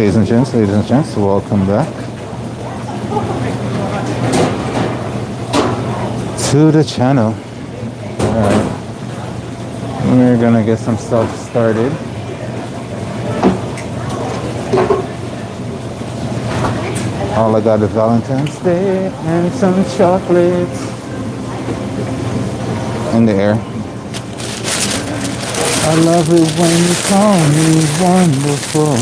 ladies and gents, welcome back to the channel. Alright, we're gonna get some stuff started. All I got is Valentine's Day and some chocolates in the air. I love it when you call me wonderful.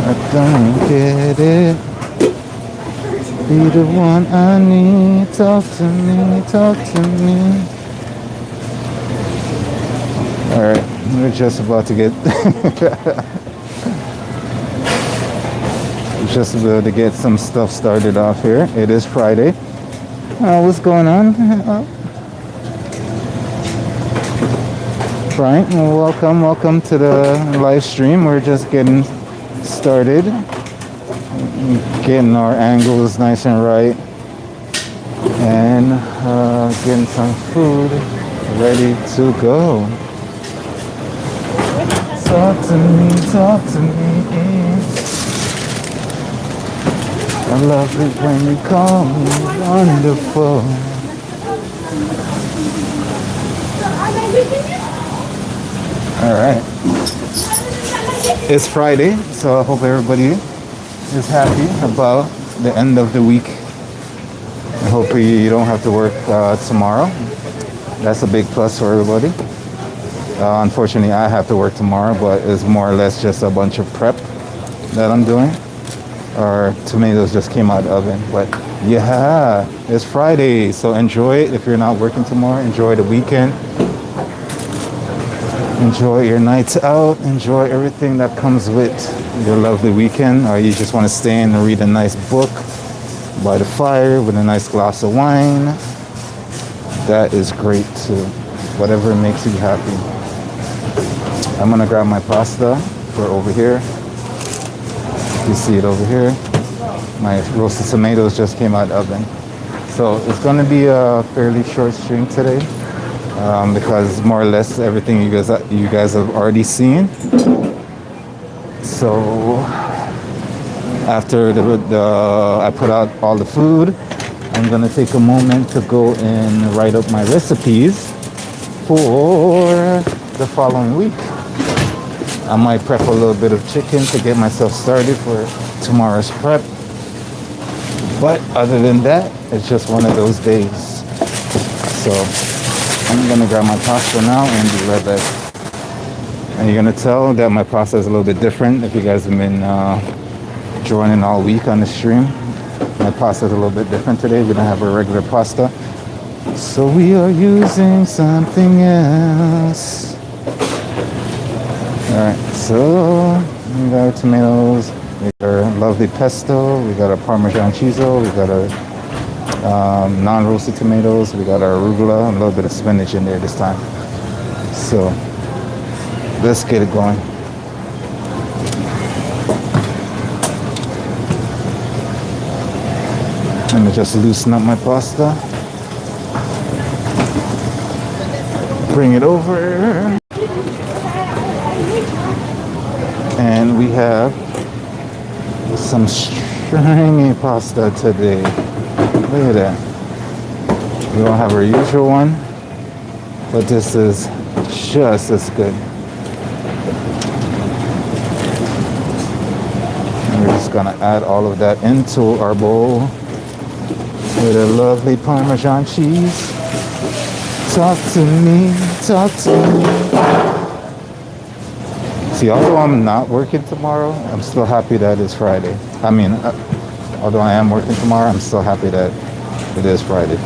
I don't get it. Be the one I need. Talk to me, talk to me. Alright, we're just about to get just about to get some stuff started off here. It is Friday. What's going on? Brian, welcome to the live stream. We're just getting started, getting our angles nice and right, and getting some food ready to go. Talk to me, talk to me. I love it when you call me wonderful. Alright. It's Friday, so I hope everybody is happy about the end of the week. I hope you don't have to work tomorrow. That's a big plus for everybody. Unfortunately, I have to work tomorrow, but it's more or less just a bunch of prep that I'm doing. Our tomatoes just came out of the oven, but yeah, it's Friday, so enjoy it. If you're not working tomorrow, enjoy the weekend. Enjoy your nights out. Enjoy everything that comes with your lovely weekend. Or you just want to stay in and read a nice book by the fire with a nice glass of wine. That is great too. Whatever makes you happy. I'm gonna grab my pasta for over here. You see it over here. My roasted tomatoes just came out of the oven. So it's gonna be a fairly short stream today. Because more or less everything you guys have already seen. So after I put out all the food, I'm gonna take a moment to go and write up my recipes for the following week. I might prep a little bit of chicken to get myself started for tomorrow's prep. But other than that, it's just one of those days. So I'm gonna grab my pasta now and be right back. And you're gonna tell that my pasta is a little bit different if you guys have been joining all week on the stream. My pasta is a little bit different today. We don't have a regular pasta, so we are using something else. Alright, so we got our tomatoes, we got our lovely pesto, we got our Parmesan cheese, we got our non-roasted tomatoes, we got our arugula, a little bit of spinach in there this time. So let's get it going. Let me just loosen up my pasta. Bring it over. And we have some stringy pasta today. Look at that. We don't have our usual one, but this is just as good. And we're just gonna add all of that into our bowl with a lovely Parmesan cheese. Talk to me, talk to me. See, although I'm not working tomorrow, I'm still happy that it's Friday. I mean, although I am working tomorrow, I'm still happy that it is Friday.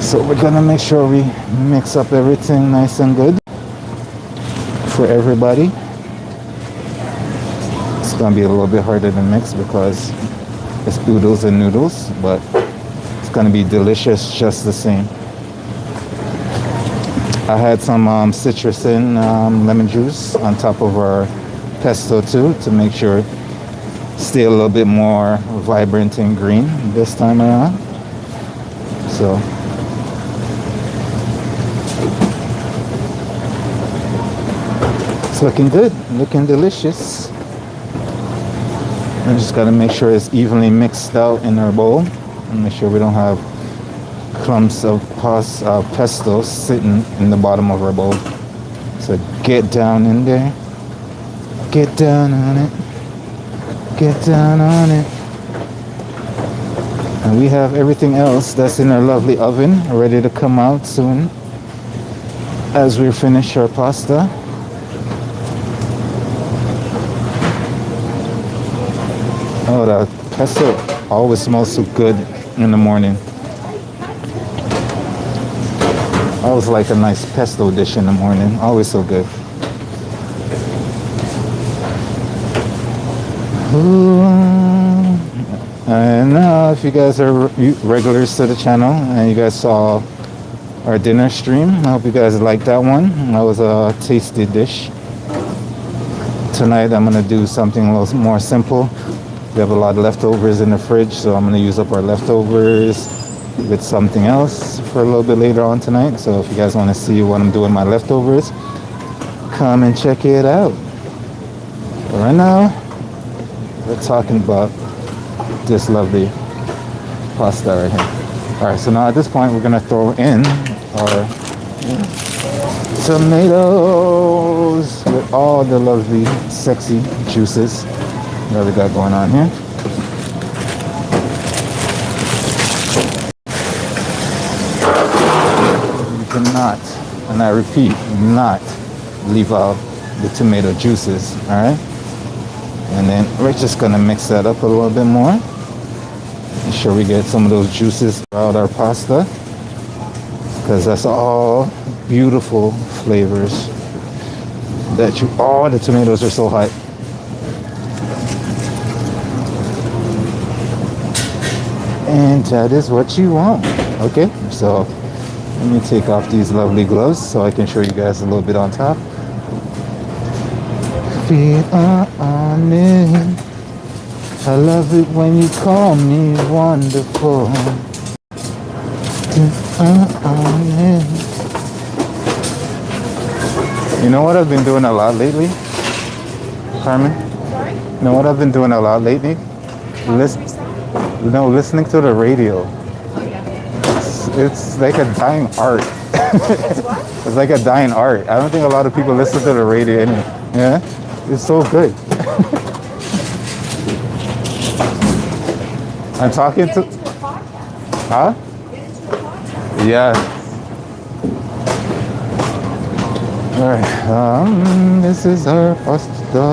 So we're gonna make sure we mix up everything nice and good for everybody. It's gonna be a little bit harder to mix because it's oodles and noodles, but it's gonna be delicious just the same. I had some citrus and lemon juice on top of our pesto too to make sure it stay a little bit more vibrant and green this time around. So It's looking good, looking delicious. I just gotta make sure it's evenly mixed out in our bowl and make sure we don't have clumps of pesto sitting in the bottom of our bowl. So get down in there, get down on it, get down on it. And we have everything else that's in our lovely oven ready to come out soon as we finish our pasta. Oh, the pesto always smells so good in the morning. I always like a nice pesto dish in the morning. Always so good. Ooh. And if you guys are regulars to the channel and you guys saw our dinner stream, I hope you guys liked that one. That was a tasty dish. Tonight I'm going to do something a little more simple. We have a lot of leftovers in the fridge, so I'm going to use up our leftovers with something else for a little bit later on tonight. So if you guys want to see what I'm doing with my leftovers, come and check it out. But right now, we're talking about this lovely pasta right here. Alright, so now at this point, we're going to throw in our tomatoes with all the lovely, sexy juices that we got going on here. You cannot, and I repeat, not leave out the tomato juices, all right? And then we're just gonna mix that up a little bit more. Make sure we get some of those juices throughout our pasta, because that's all beautiful flavors that all the tomatoes are so hot. And that is what you want. Okay, so let me take off these lovely gloves so I can show you guys a little bit on top. Feed on it. I love it when you call me wonderful. On it. You know what I've been doing a lot lately, Carmen? Sorry? You know what I've been doing a lot lately? Listening to the radio. Oh, yeah. It's like a dying art. It's what? It's like a dying art. I don't think a lot of people listen to the radio anymore. Yeah? It's so good. I'm talking Get to... into a podcast. Huh? Get into a podcast. Yeah. Alright, this is our pasta.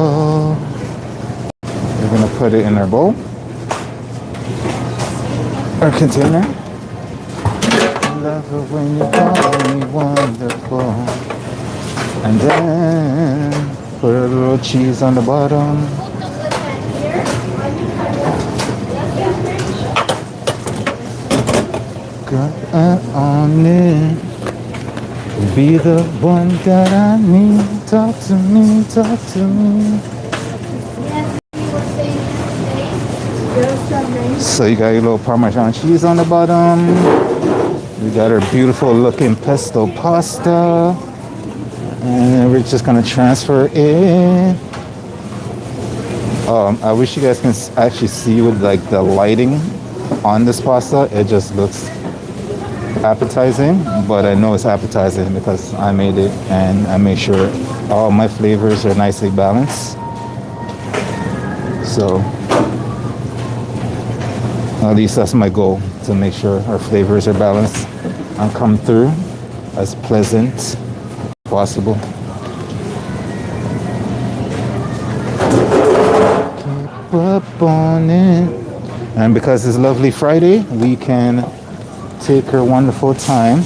We're gonna put it in our bowl. Our container. Love it when you call me wonderful. And then put a little cheese on the bottom. Got on it. Be the one that I need. Talk to me, talk to me. So you got your little Parmesan cheese on the bottom. We got our beautiful looking pesto pasta. And then we're just gonna transfer it. I wish you guys can actually see with like the lighting on this pasta. It just looks appetizing, but I know it's appetizing because I made it and I made sure all my flavors are nicely balanced. So at least that's my goal, to make sure our flavors are balanced and come through as pleasant as possible. Keep up on it. And because it's Lovely Friday, we can take our wonderful time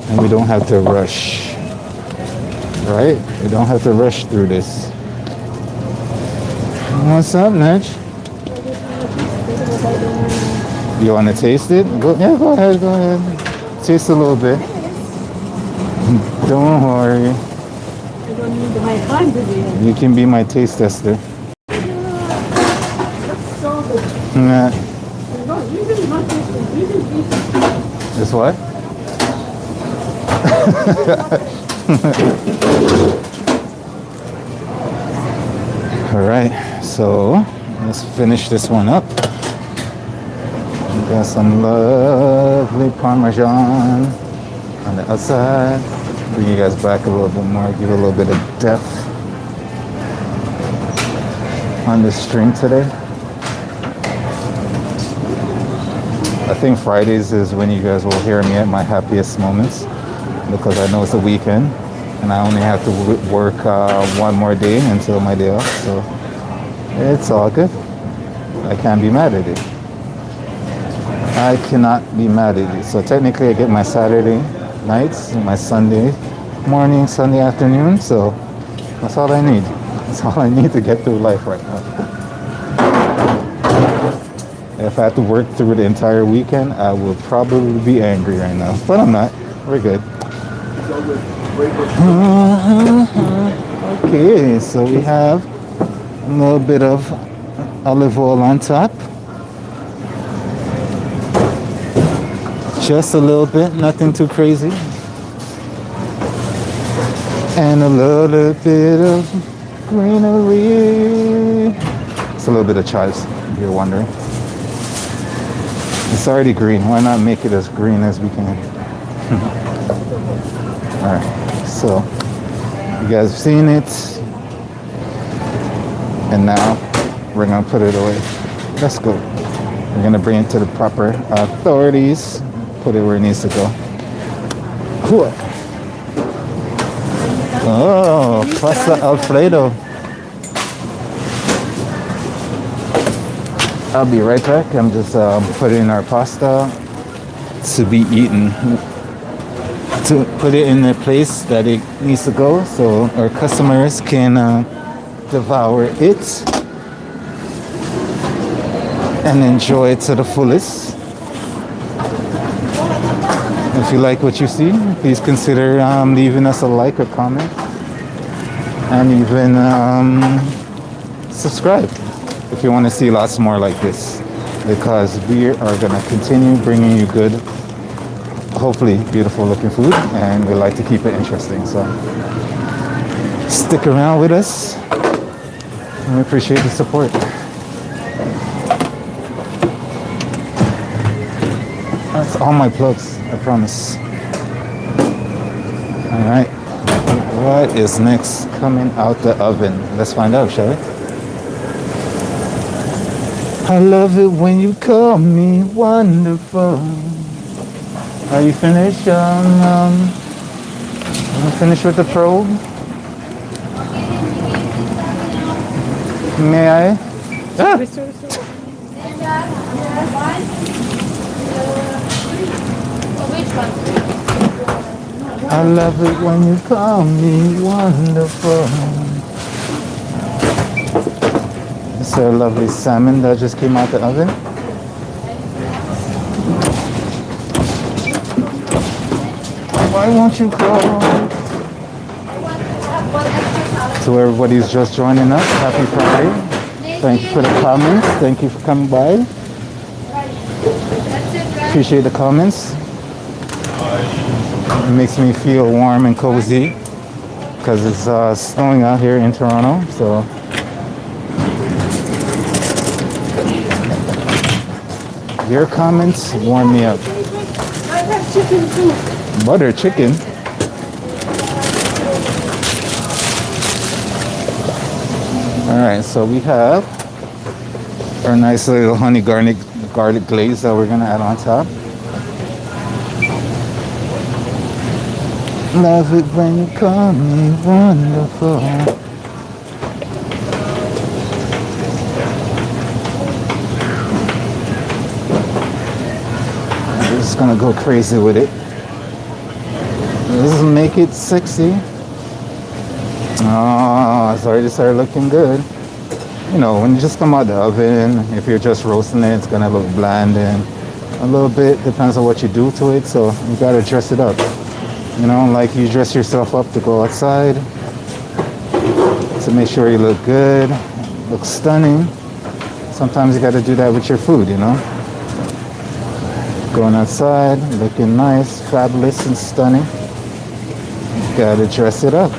and we don't have to rush. Right? We don't have to rush through this. What's up, Nudge? You want to taste it? Yeah, go ahead, go ahead. Taste a little bit. Don't worry. I don't need my hand to do. You can be my taste tester. That's so good. Nah. No, you can not taste it. You can eat it. This what? So let's finish this one up. Got some lovely Parmesan on the outside. Bring you guys back a little bit more, give a little bit of depth on this string today. I think Fridays is when you guys will hear me at my happiest moments, because I know it's a weekend and I only have to work one more day until my day off. So it's all good. I can't be mad at it. I cannot be mad at it. So technically I get my Saturday nights, my Sunday morning, Sunday afternoon. So that's all I need. That's all I need to get through life right now. If I had to work through the entire weekend, I would probably be angry right now. But I'm not. We're good. Okay, so we have a little bit of olive oil on top. Just a little bit, nothing too crazy. And a little bit of greenery. It's a little bit of chives, if you're wondering. It's already green. Why not make it as green as we can? Alright, so you guys have seen it. And now we're gonna put it away. Let's go. We're gonna bring it to the proper authorities. Put it where it needs to go. Cool. Oh, pasta Alfredo. I'll be right back. I'm just putting our pasta to be eaten. To put it in the place that it needs to go so our customers can devour it and enjoy it to the fullest. If you like what you see, please consider leaving us a like or comment, and even subscribe if you want to see lots more like this, because we are going to continue bringing you good, hopefully beautiful looking food, and we like to keep it interesting. So stick around with us, and we appreciate the support. That's all my plugs, I promise. All right, what is next coming out the oven? Let's find out, shall we? I love it when you call me wonderful. Are you finished? Finished with the probe? May I? Ah. I love it when you call me wonderful. It's a lovely salmon that just came out the oven. Why won't you call? To everybody who's just joining us, happy Friday. Thank you for the comments. Thank you for coming by. Appreciate the comments. It makes me feel warm and cozy because it's snowing out here in Toronto. So your comments warm me up. I have chicken too. Butter chicken. All right, so we have our nice little honey garlic glaze that we're gonna add on top. Love it when you call me wonderful. I'm just gonna go crazy with it. This will make it sexy. Oh, it's already started looking good. You know, when you just come out the oven, if you're just roasting it, it's gonna look bland, and a little bit depends on what you do to it. So you gotta dress it up. You know, like you dress yourself up to go outside, to make sure you look good, look stunning. Sometimes you gotta do that with your food, you know. Going outside, looking nice, fabulous, and stunning. You gotta dress it up.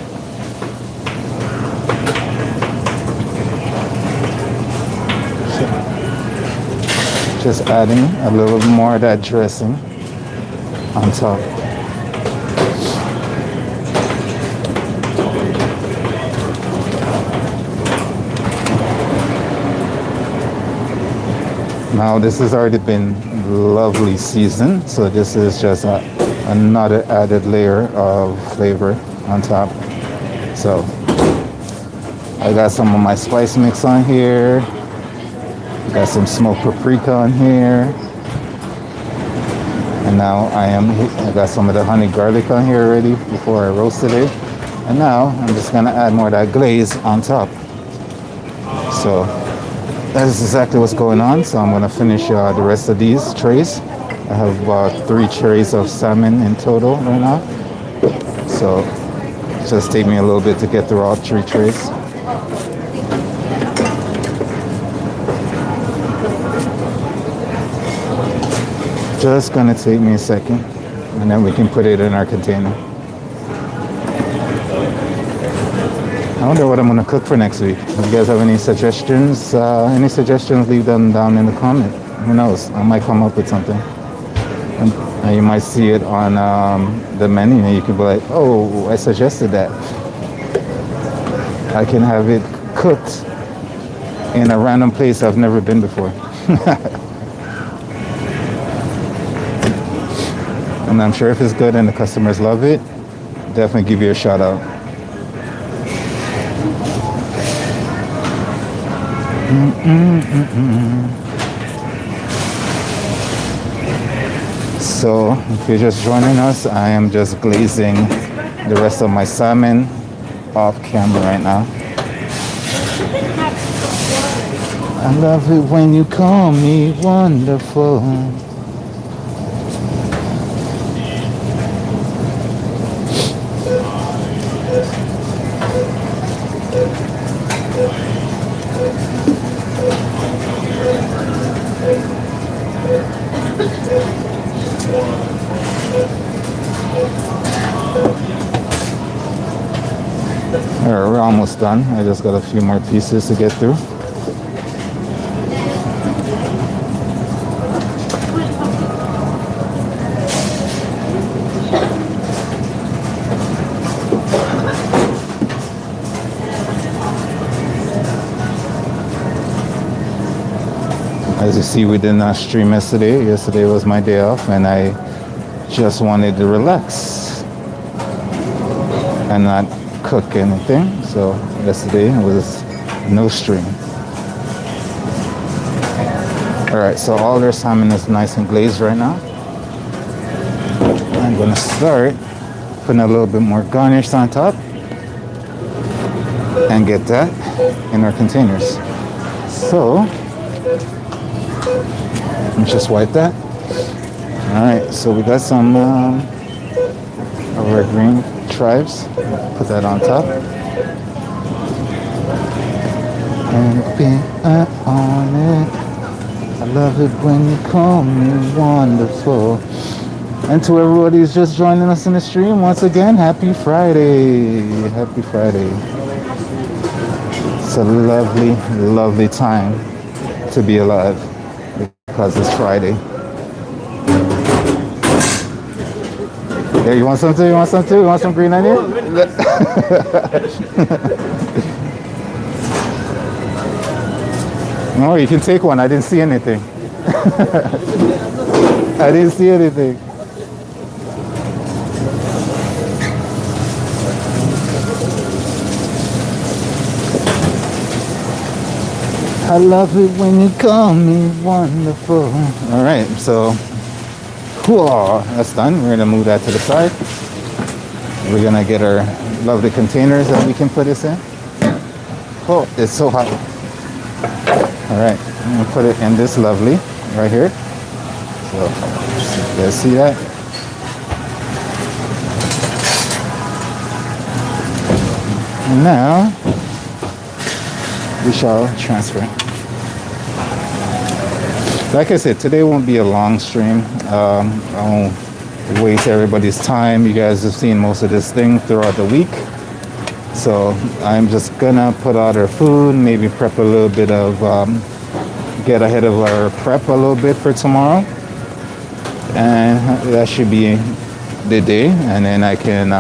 Just adding a little more of that dressing on top. Now this has already been lovely seasoned, so this is just another added layer of flavor on top. So I got some of my spice mix on here. Got some smoked paprika on here. And now I got some of the honey garlic on here already before I roasted it. And now I'm just gonna add more of that glaze on top. So that is exactly what's going on. So I'm gonna finish the rest of these trays. I have about 3 trays of salmon in total right now. So it just take me a little bit to get through all 3 trays. Just gonna take me a second, and then we can put it in our container. I wonder what I'm gonna cook for next week. If you guys have any suggestions, leave them down in the comment. Who knows? I might come up with something. And you might see it on the menu, and you can be like, "Oh, I suggested that." I can have it cooked in a random place I've never been before. And I'm sure if it's good and the customers love it, definitely give you a shout out. So if you're just joining us, I am just glazing the rest of my salmon off camera right now. I love it when you call me wonderful. Alright, we're almost done. I just got a few more pieces to get through. As you see, we did not stream yesterday. Yesterday was my day off, and I just wanted to relax and not cook anything. So yesterday was no stream. All right, so all their salmon is nice and glazed right now. I'm gonna start putting a little bit more garnish on top and get that in our containers. So let's just wipe that. All right, so we got some of our green chives. Put that on top. And be on it. I love it when you call me wonderful. And to everybody who's just joining us in the stream, once again, happy Friday. Happy Friday. It's a lovely, lovely time to be alive because it's Friday. Yeah, you want some too? You want some too? You want some green onion? No, you can take one. I didn't see anything. I didn't see anything. I love it when you call me wonderful. All right, so cool. That's done. We're gonna move that to the side. We're gonna get our lovely containers that we can put this in. Oh, it's so hot. All right, I'm gonna put it in this lovely right here. So you guys see that? And now we shall transfer. Like I said, today won't be a long stream. I won't waste everybody's time. You guys have seen most of this thing throughout the week. So I'm just gonna put out our food, maybe prep a little bit of get ahead of our prep a little bit for tomorrow, and that should be the day. And then I can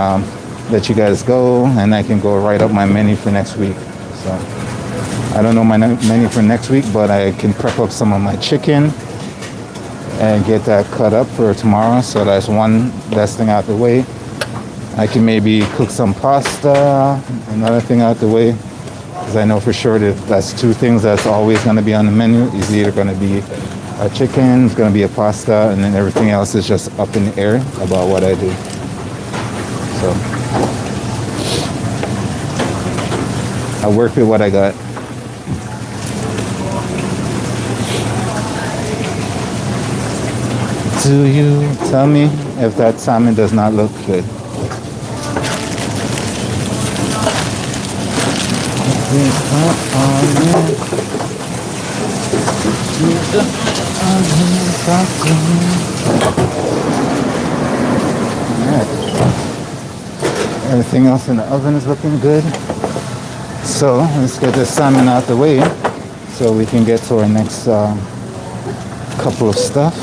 let you guys go, and I can go write up my menu for next week. So I don't know my menu for next week, but I can prep up some of my chicken and get that cut up for tomorrow. So that's one last thing out the way. I can maybe cook some pasta, another thing out the way, because I know for sure that that's two things that's always going to be on the menu. Is either going to be a chicken, it's going to be a pasta, and then everything else is just up in the air about what I do. So I work with what I got. Do you tell me if that salmon does not look good? Alright. Everything else in the oven is looking good. So let's get this salmon out the way so we can get to our next couple of stuff.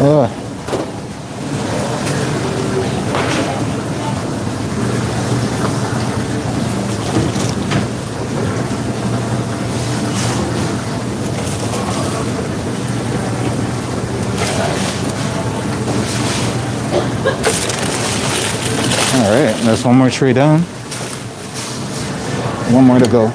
Oh. All right, there's one more tray down. One more to go.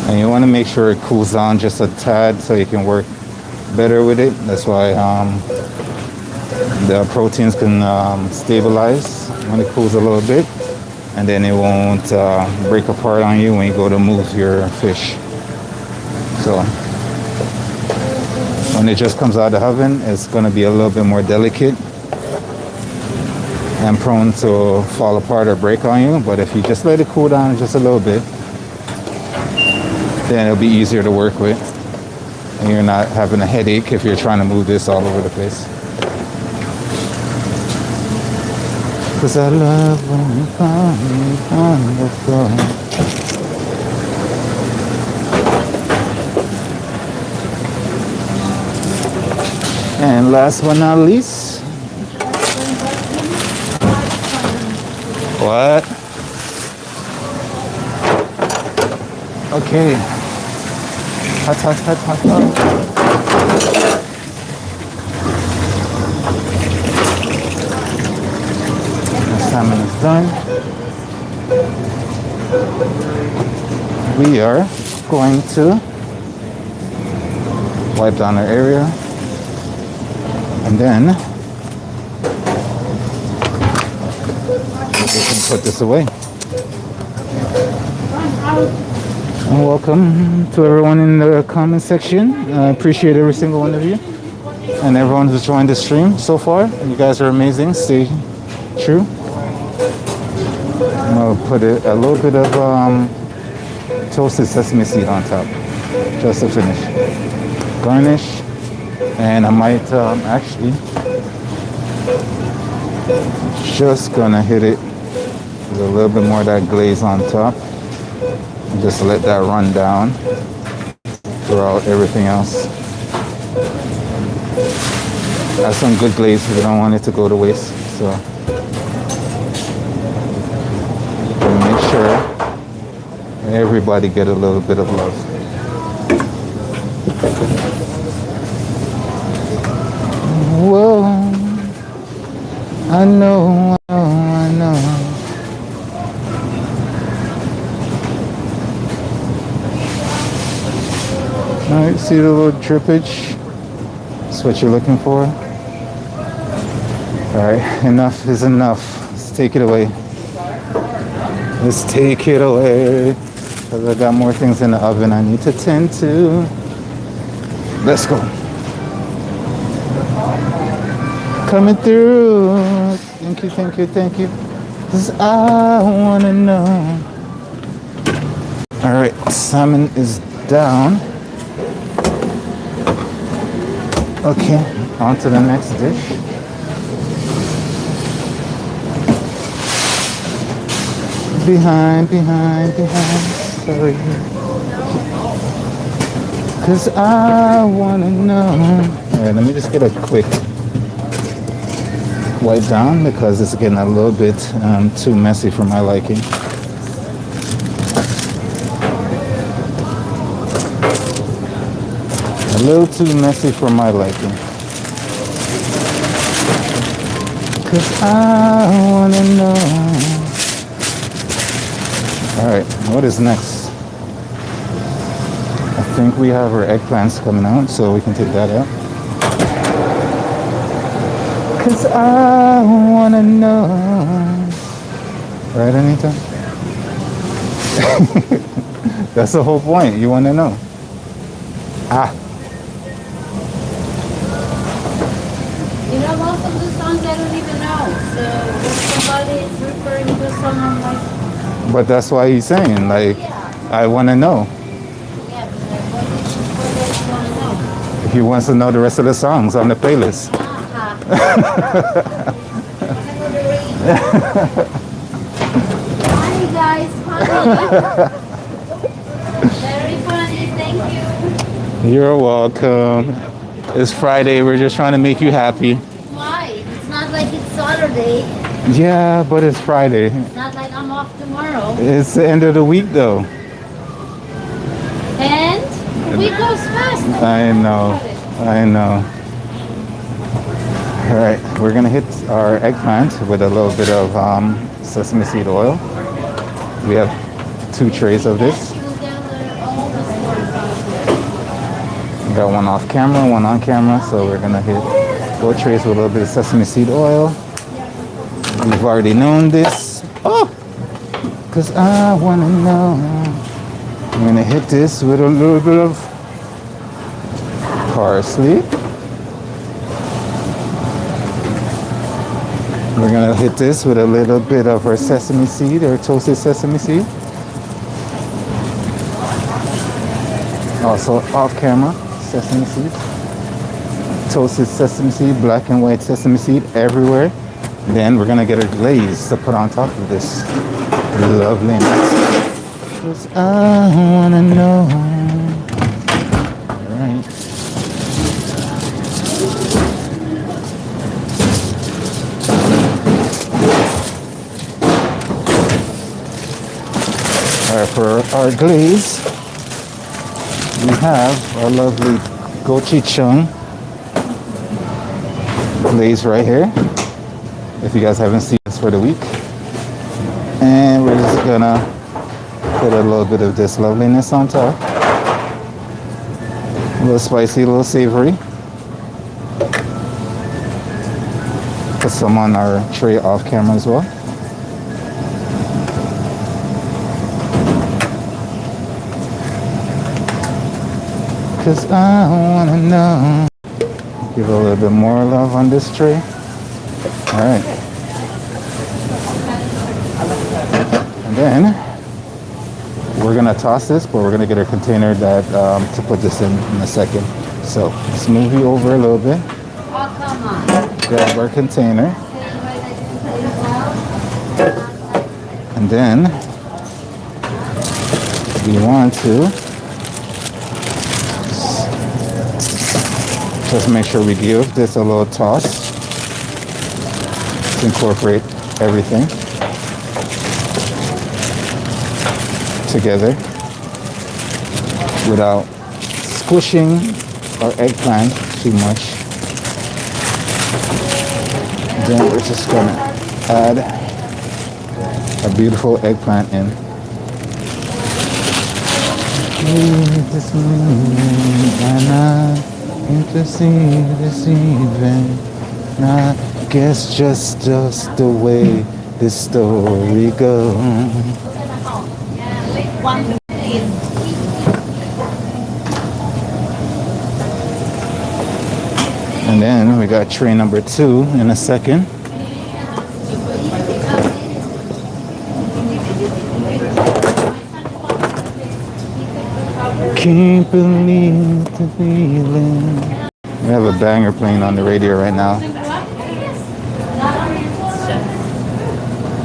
And you want to make sure it cools down just a tad so you can work better with it. That's why the proteins can stabilize when it cools a little bit, and then it won't break apart on you when you go to move your fish. So when it just comes out of the oven, it's going to be a little bit more delicate and prone to fall apart or break on you. But if you just let it cool down just a little bit, then it'll be easier to work with, and you're not having a headache if you're trying to move this all over the place. Cause I love when you come on the floor. And last but not least, what? Okay. Hot, hot, hot, hot, hot. The salmon is done. We are going to wipe down our area, and then we can put this away. And welcome to everyone in the comment section. I appreciate every single one of you and everyone who's joined the stream so far. You guys are amazing. Stay true. I'm gonna put a little bit of toasted sesame seed on top, just to finish. Garnish, and I might actually just gonna hit it with a little bit more of that glaze on top. Just let that run down throughout everything else. That's some good glaze. We don't want it to go to waste. So make sure everybody get a little bit of love. Whoa, I know, I know. All right, see the little drippage? That's what you're looking for. All right, enough is enough. Let's take it away. Let's take it away. Because I got more things in the oven I need to tend to. Let's go. Coming through. Thank you, thank you, thank you. 'Cause I wanna know. Alright, salmon is down. Okay, on to the next dish. Behind. Sorry. 'Cause I wanna know. Alright, let me just get a quick wipe down because it's getting a little bit too messy for my liking. A little too messy for my liking. 'Cause I wanna know. Alright, what is next? I think we have our eggplants coming out, so we can take that out. 'Cause I wanna know. Right, Anita? That's the whole point. You wanna know. Ah. You know, most of the songs I don't even know. So when somebody is referring to a song, I'm like, But that's why he's saying, like, yeah, I wanna know. yeah, but what does he want to know? He wants to know the rest of the songs on the playlist. Funny guys, funny. Very funny, thank you. You're welcome. It's Friday. We're just trying to make you happy. Why? It's not like it's Saturday. Yeah, but it's Friday. It's not like I'm off tomorrow. It's the end of the week, though. And the week goes fast. I know. All right, we're gonna hit our eggplant with a little bit of sesame seed oil. We have 2 trays of this. You'll gather all the stories. We got one off camera, one on camera, so we're gonna hit both trays with a little bit of sesame seed oil. We've already known this. Oh, 'cause I wanna know. I'm gonna hit this with a little bit of parsley. We're gonna hit this with a little bit of our sesame seed, or toasted sesame seed. Also off camera, sesame seed. Toasted sesame seed, black and white sesame seed everywhere. Then we're gonna get a glaze to put on top of this loveliness. 'Cause I wanna know. All right. All right, for our glaze, we have our lovely gochujang glaze right here. If you guys haven't seen this for the week. And we're just gonna put a little bit of this loveliness on top. A little spicy, a little savory. Put some on our tray off camera as well. Cause I wanna know. Give a little bit more love on this tray. All right. And then we're gonna toss this, but we're gonna get a container that to put this in a second. So let's move you over a little bit. Oh, come on. Grab our container. And then we want to just make sure we give this a little toss to incorporate everything together without squishing our eggplant too much. Then we're just gonna add a beautiful eggplant in. This moment, and I came to see this evening. I guess just the way this story goes. And then we got tray number 2 in a second. Can't believe the feeling. We have a banger playing on the radio right now.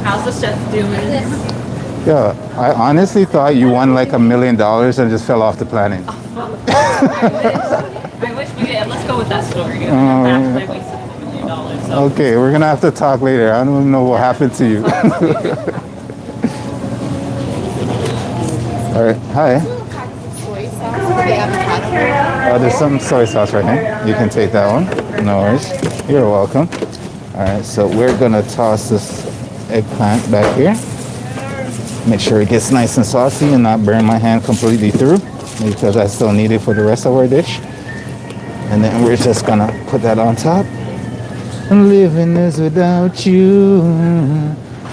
How's the chef doing? Yeah, I honestly thought you won like $1 million and just fell off the planet. I wish we did. Let's go with that story. I wasted $1 million. So. Okay, we're gonna have to talk later. I don't know what happened to you. All right, hi. There's some soy sauce right here. You can take that one. No worries. You're welcome. All right, so we're gonna toss this eggplant back here. Make sure it gets nice and saucy and not burn my hand completely through, because I still need it for the rest of our dish. And then we're just gonna put that on top. Living is without you.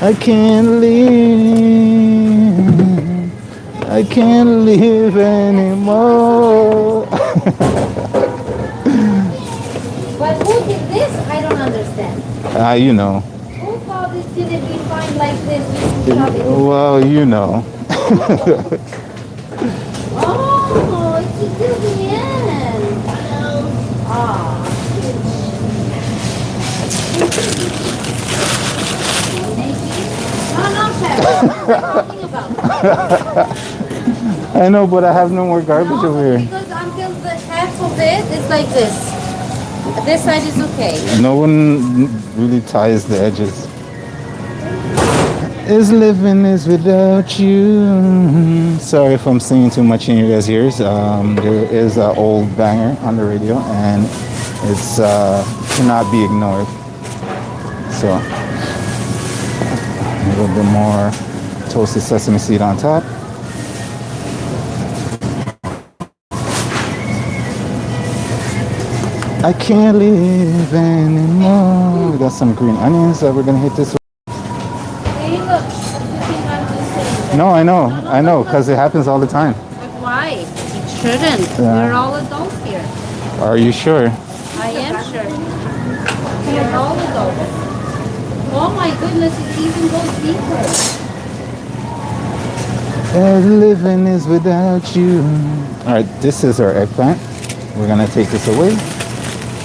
I can't live. I can't live anymore. But who did this? I don't understand. You know. Who thought this didn't be fine like this? Well, you know. Oh, it's till the end. Ah. No, Chef. What are you talking about? I know, but I have no more garbage over here. Because until the half of it is like this. This side is okay. No one really ties the edges. Is living is without you. Sorry if I'm singing too much in your guys' ears. There is an old banger on the radio, and it's cannot be ignored. So a little bit more toasted sesame seed on top. I can't live anymore. We got some green onions that we're gonna hit this with. Hey, look. You think I'm just saying. No, I know, because it happens all the time. But why? It shouldn't. Yeah. We're all adults here. Are you sure? I am sure. We're all adults. Oh my goodness, it even goes deeper. And living is without you. All right, this is our eggplant. We're gonna take this away.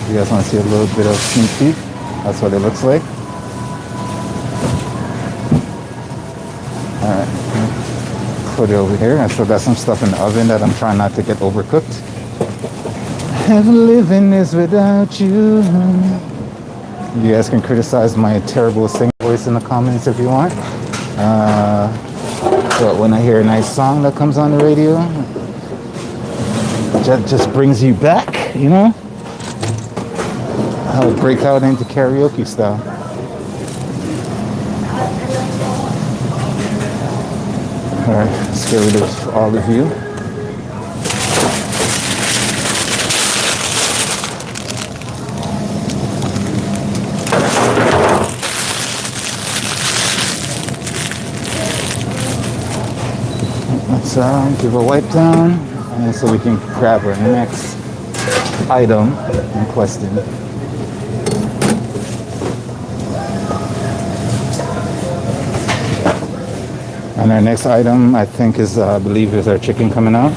You guys want to see a little bit of sneak peek? That's what it looks like. All right, put it over here. I still got some stuff in the oven that I'm trying not to get overcooked. And living is without you. You guys can criticize my terrible singing voice in the comments if you want. But when I hear a nice song that comes on the radio, that just brings you back, you know? I'll break out into karaoke style. All right, let's get rid of all of you. Let's give a wipe down, and so we can grab our next item in question. And our next item, I think, is I believe is our chicken coming out.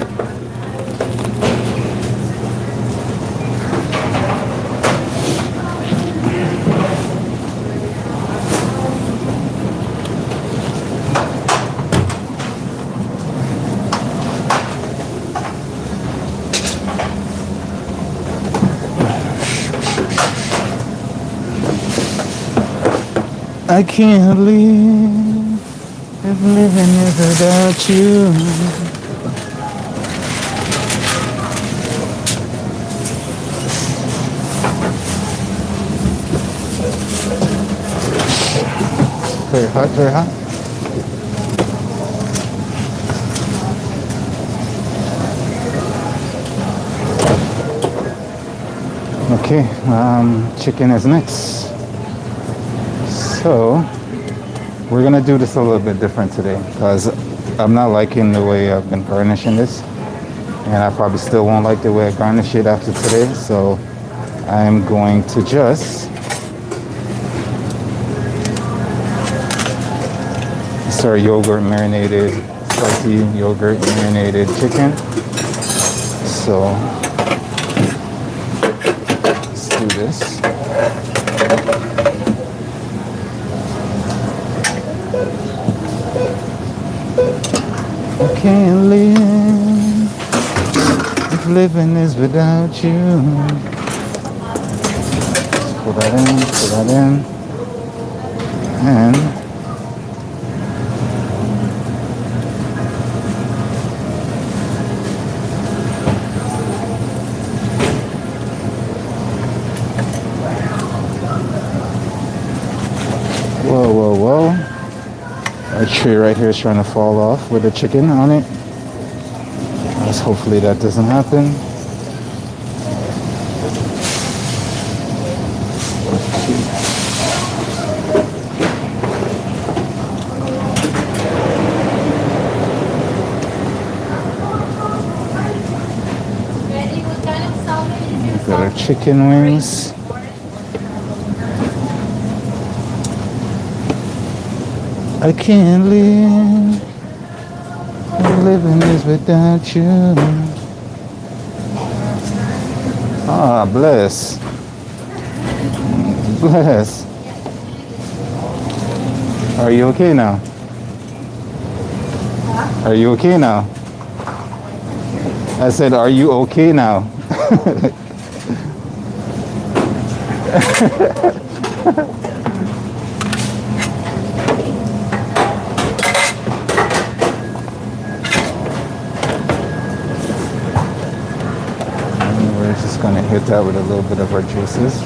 I can't live if living is without you. Very hot, very hot. Okay, chicken is next. So we're gonna do this a little bit different today because I'm not liking the way I've been garnishing this, and I probably still won't like the way I garnish it after today. So I'm going to just start yogurt marinated, salty yogurt marinated chicken. So let's do this. I can't live if living is without you. Put that in, and whoa. Our tree right here is trying to fall off with the chicken on it. Hopefully that doesn't happen. Got our chicken wings. I can't live. Living is without you. Ah, bless. Bless. Are you okay now? Are you okay now? I said, are you okay now? We're just going to hit that with a little bit of our juices.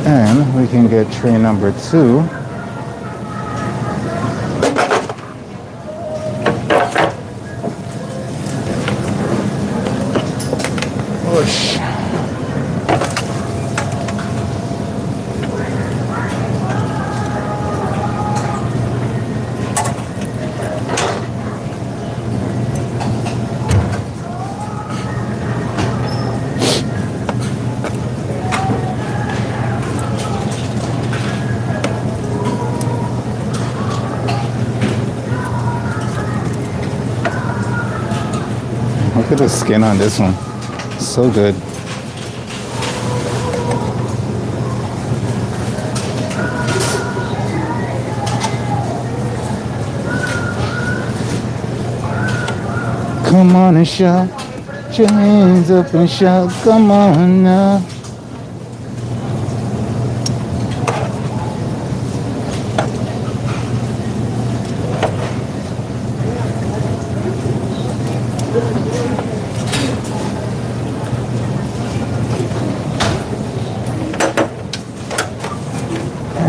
And we can get tray number 2. Whoosh. Look at the skin on this one. So good. Come on and shout. Put your hands up and shout. Come on now.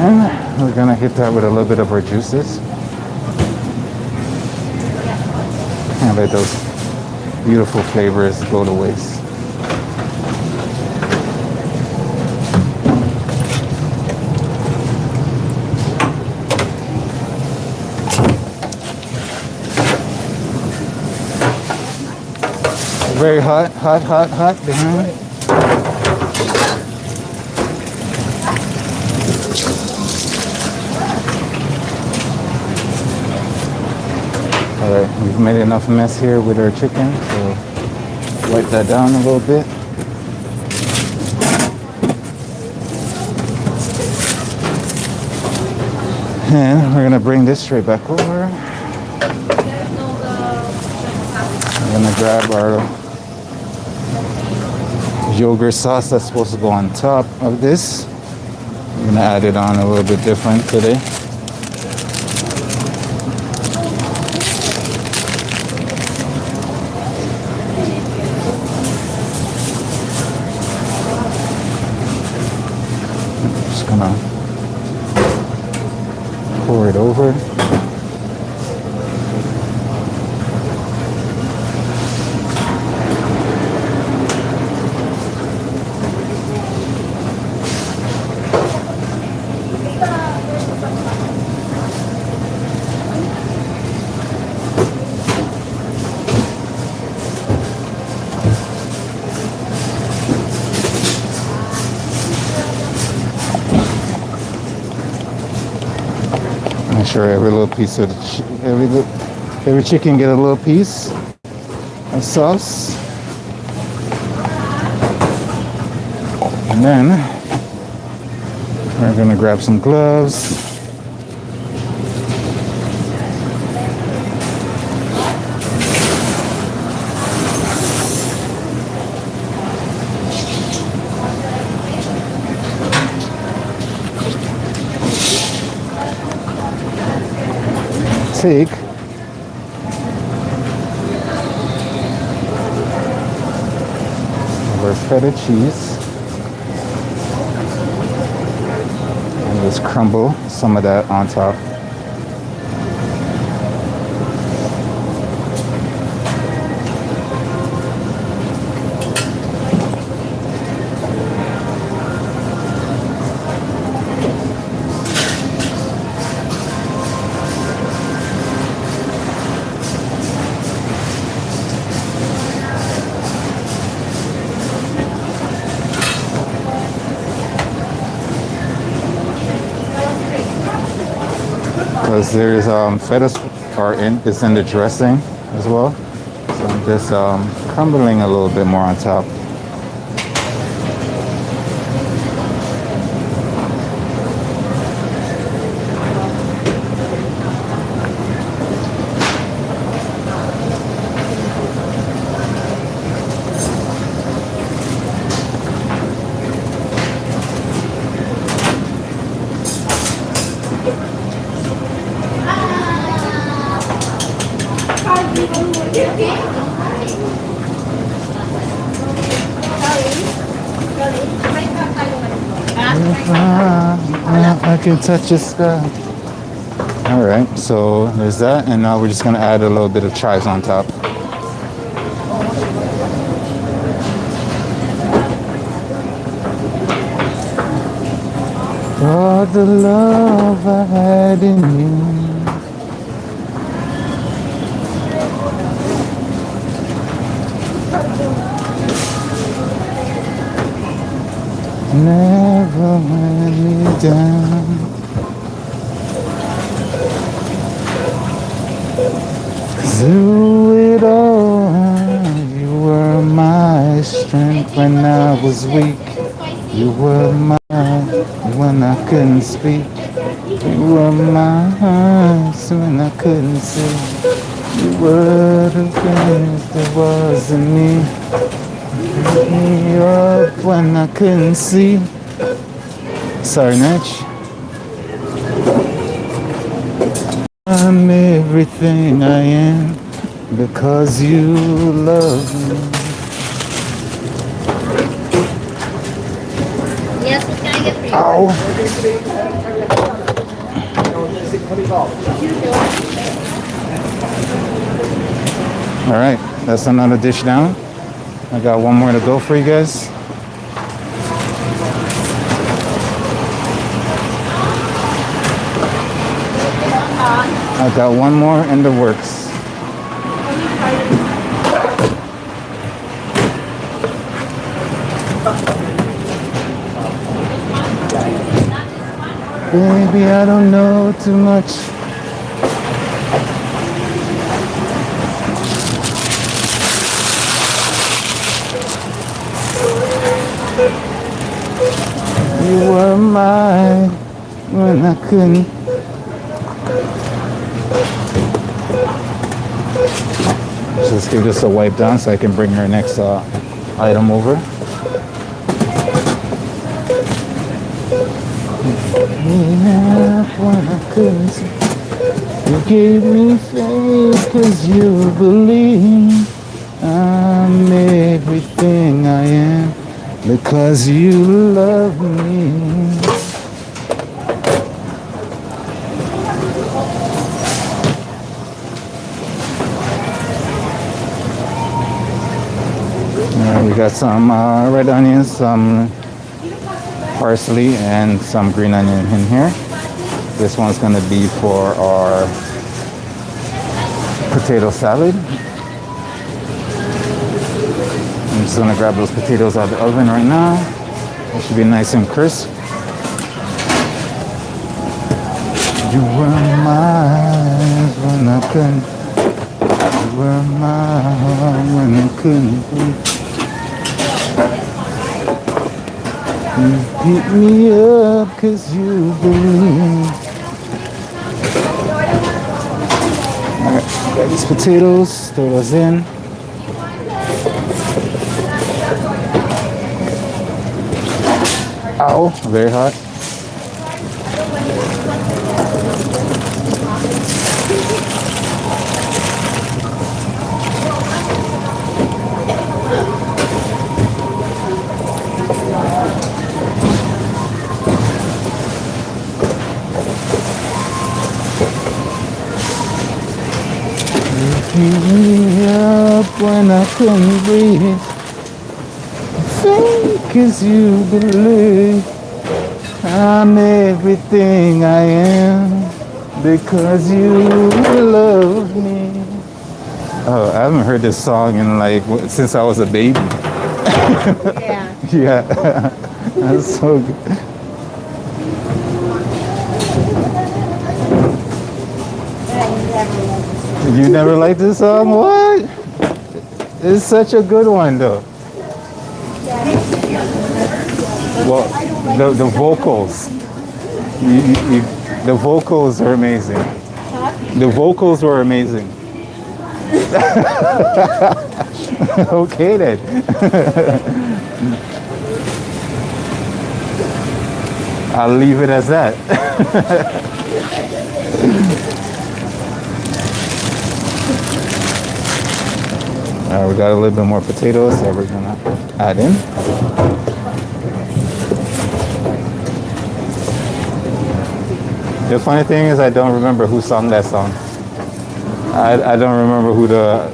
And we're gonna hit that with a little bit of our juices. Can't let those beautiful flavors go to waste. Very hot behind. Alright, we've made enough mess here with our chicken, so wipe that down a little bit. And we're gonna bring this straight back over. We're gonna grab our yogurt sauce that's supposed to go on top of this. I'm gonna add it on a little bit different today. Just gonna pour it over. Make sure every little piece of every chicken get a little piece of sauce. And then we're gonna grab some gloves. Take our feta cheese and just crumble some of that on top. Because there's feta is in the dressing as well, so I'm just crumbling a little bit more on top. I can touch the sky. All right, so there's that, and now we're just gonna add a little bit of chives on top. For the love I had in you. Never let me down. Through it all, you were my strength when I was weak. You were mine when I couldn't speak. You were mine when I couldn't see. You were the things that wasn't me. Pick me up when I couldn't see. Sorry, Natch. I'm everything I am because you love me. Yes, what can I get for you? Ow! All right, that's another dish down. I got one more to go for you guys. I got one more in the works. Baby, I don't know too much. You were mine when I couldn't. Just give this a wipe down so I can bring her next item over. When I couldn't see. You gave me faith cause you believe I'm everything I am because you love me. We got some red onions, some parsley, and some green onion in here. This one's going to be for our potato salad. I'm just going to grab those potatoes out of the oven right now. They should be nice and crisp. You were mine when I couldn't. You were mine when I couldn't breathe. You pick me up 'cause you believe. Alright, got these potatoes, throw those in. Ow, very hot. Pick me up when I couldn't breathe. Think 'cause you believe I'm everything I am because you love me. Oh, I haven't heard this song in like since I was a baby. Yeah. Yeah, that's so good. You never liked this song? What? It's such a good one though. Well, the vocals, the vocals are amazing. The vocals were amazing. Okay then. I'll leave it as that. Alright, we got a little bit more potatoes that we're gonna add in. The funny thing is I don't remember who sung that song. I don't remember who the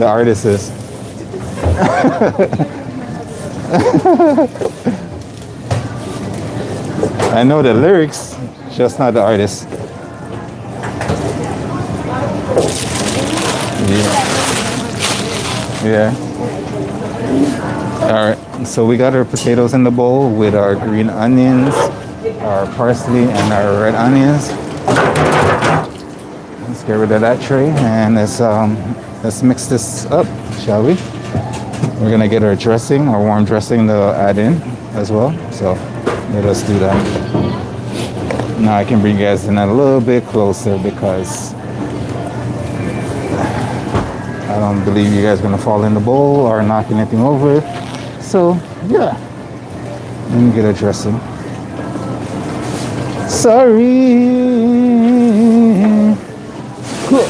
artist is. I know the lyrics, just not the artist. Yeah. All right. So we got our potatoes in the bowl with our green onions, our parsley, and our red onions. Let's get rid of that tray and let's mix this up, shall we? We're gonna get our dressing, our warm dressing to add in as well. So let us do that. Now I can bring you guys in a little bit closer because I don't believe you guys are gonna fall in the bowl or knock anything over. So yeah, let me get a dressing. Sorry. Cool.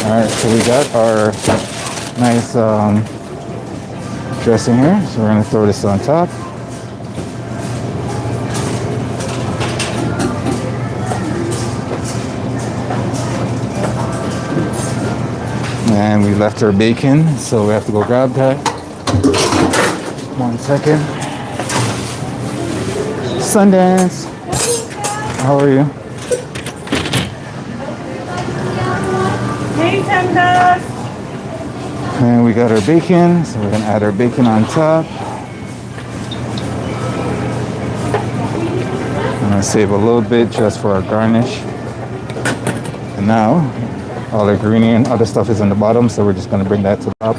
All right, so we got our nice dressing here. So we're gonna throw this on top. And we left our bacon, so we have to go grab that. 1 second. Sundance, how are you? Hey, Tenders! And we got our bacon, so we're gonna add our bacon on top. I'm gonna save a little bit just for our garnish. And now, all our greenie and other stuff is on the bottom, so we're just gonna bring that to the top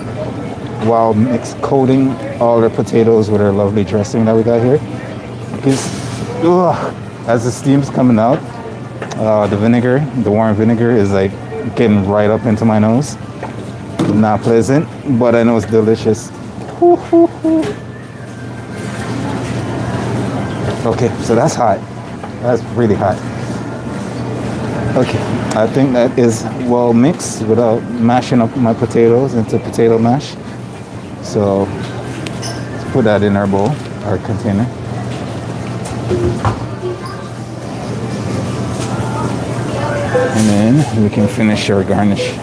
while coating all our potatoes with our lovely dressing that we got here. Because, as the steam's coming out, the vinegar, the warm vinegar is like getting right up into my nose. Not pleasant, but I know it's delicious. Okay, so that's hot. That's really hot. Okay, I think that is well mixed without mashing up my potatoes into potato mash. So let's put that in our bowl, our container. And then we can finish our garnish.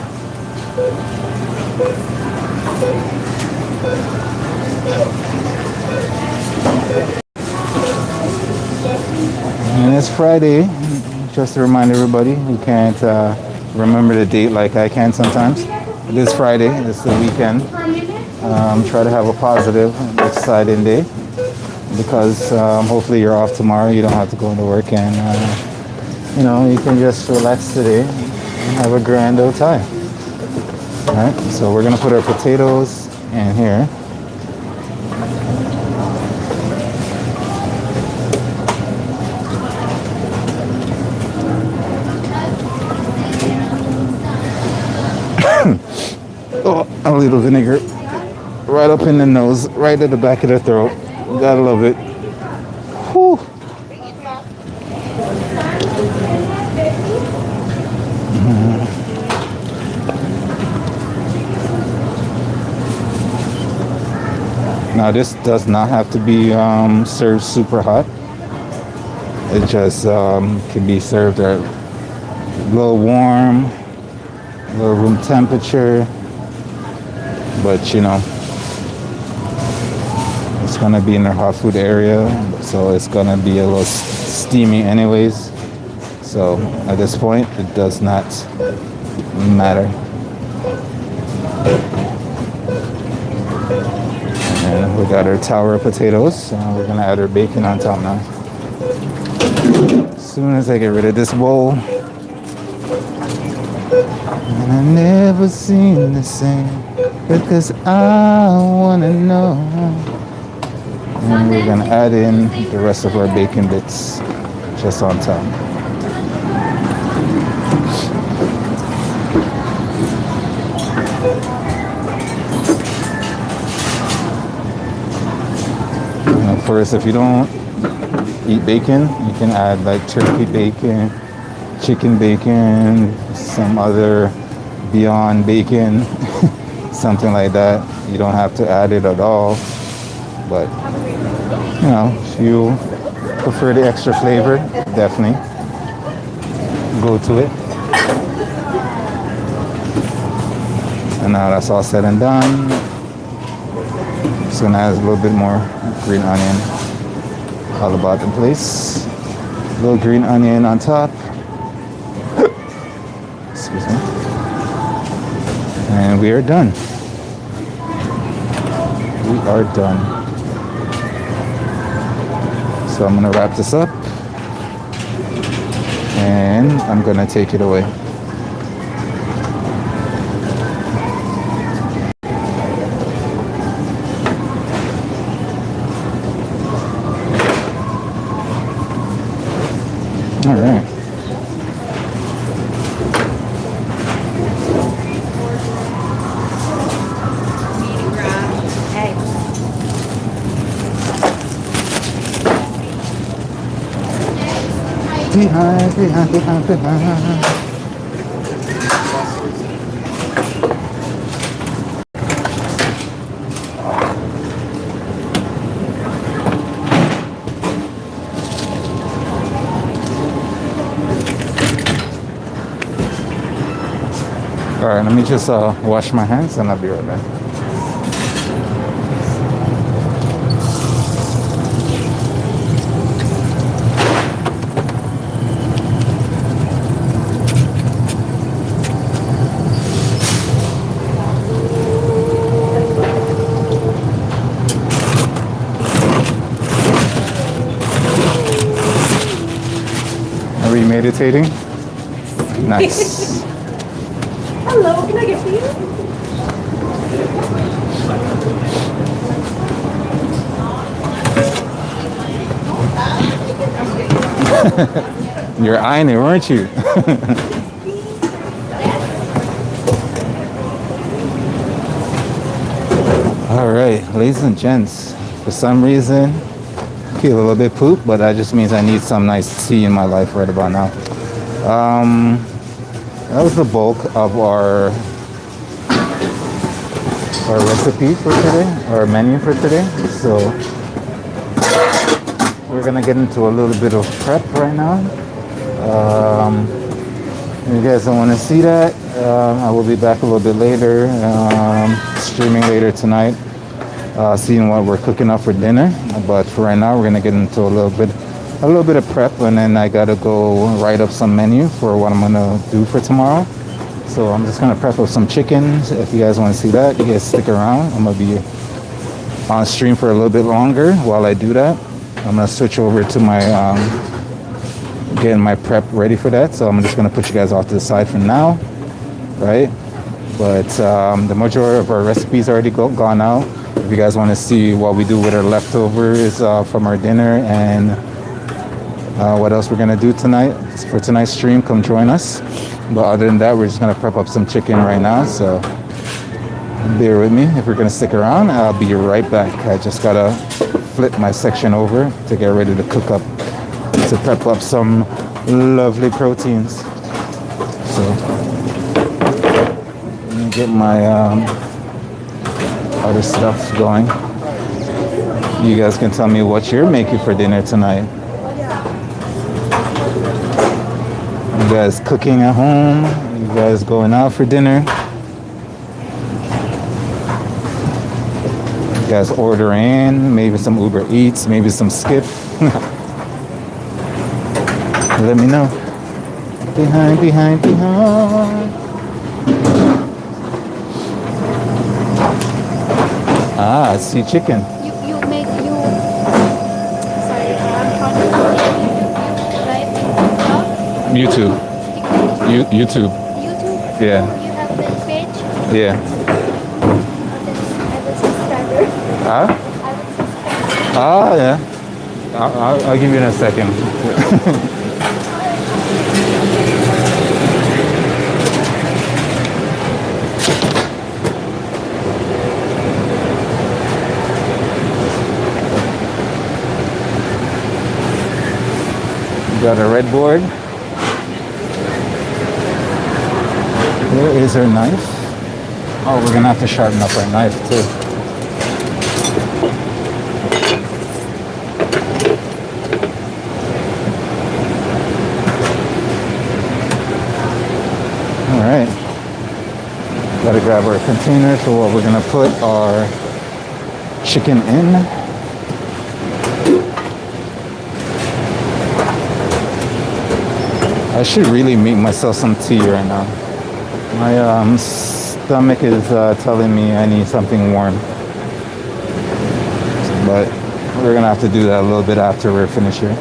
And it's Friday. Just to remind everybody who can't remember the date like I can sometimes. It is Friday. It's the weekend. Try to have a positive and exciting day because hopefully you're off tomorrow. You don't have to go into work and you can just relax today and have a grand old time. All right. So we're gonna put our potatoes in here. Oh, a little vinegar right up in the nose, right at the back of the throat. Gotta love it. Whew. Now this does not have to be served super hot. It just can be served at a little warm, a little room temperature. But it's gonna be in the hot food area, so it's gonna be a little steamy anyways. So at this point, it does not matter. And we got our tower of potatoes. We're gonna add our bacon on top now. As soon as I get rid of this bowl, and I never seen the same because I wanna know. And we're gonna add in the rest of our bacon bits just on top. And of course, if you don't eat bacon, you can add like turkey bacon, chicken bacon, some other Beyond Bacon, something like that. You don't have to add it at all, but if you prefer the extra flavor, definitely go to it. And now that's all said and done, just gonna add a little bit more green onion all about the place. A little green onion on top. Excuse me. And we are done. We are done. So I'm gonna wrap this up and I'm gonna take it away. All right. Behind. All right, let me just wash my hands and I'll be right back. Are we meditating? Nice. Hello, can I get you? You're eyeing it, weren't you? All right, ladies and gents, for some reason, I feel a little bit poop, but that just means I need some nice tea in my life right about now. That was the bulk of our recipe for today, our menu for today. So we're gonna get into a little bit of prep right now. If you guys don't want to see that, I will be back a little bit later, streaming later tonight, seeing what we're cooking up for dinner. But for right now, we're gonna get into a little bit of prep, and then I gotta go write up some menu for what I'm gonna do for tomorrow. So I'm just gonna prep up some chickens. If you guys want to see that, you guys stick around. I'm gonna be on stream for a little bit longer while I do that. I'm gonna switch over to my getting my prep ready for that. So I'm just gonna put you guys off to the side for now, right? But the majority of our recipes already gone out. If you guys want to see what we do with our leftovers from our dinner and what else we're gonna do tonight for tonight's stream, come join us. But other than that, we're just gonna prep up some chicken right now. So bear with me if we're gonna stick around. I'll be right back. I just gotta flip my section over to get ready to cook up, to prep up some lovely proteins. So let me get my other stuff going. You guys can tell me what you're making for dinner tonight. You guys cooking at home? You guys going out for dinner? You guys ordering in? Maybe some Uber Eats, maybe some Skip. Let me know. Behind. Ah, I see chicken. You make you. Sorry, I'm trying to live YouTube. YouTube. YouTube. Yeah. You have the page. Yeah. I will subscriber. Huh? I will subscribe. Ah, yeah. I'll give you in a second. Got a red board. Where is our knife? Oh, we're gonna have to sharpen up our knife too. All right. Gotta grab our container for what we're gonna put our chicken in. I should really make myself some tea right now. My stomach is telling me I need something warm. But we're gonna have to do that a little bit after we're finished here.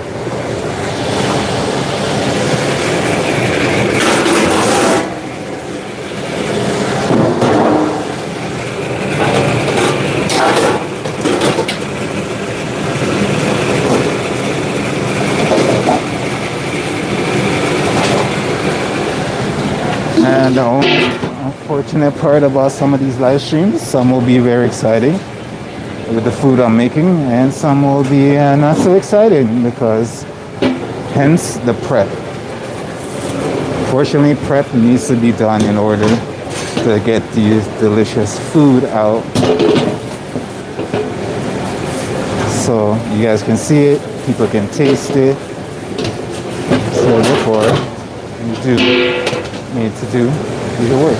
And the only unfortunate part about some of these live streams, some will be very exciting with the food I'm making, and some will be not so exciting because hence the prep. Fortunately, prep needs to be done in order to get these delicious food out. So you guys can see it, people can taste it. So therefore, you need to do the work.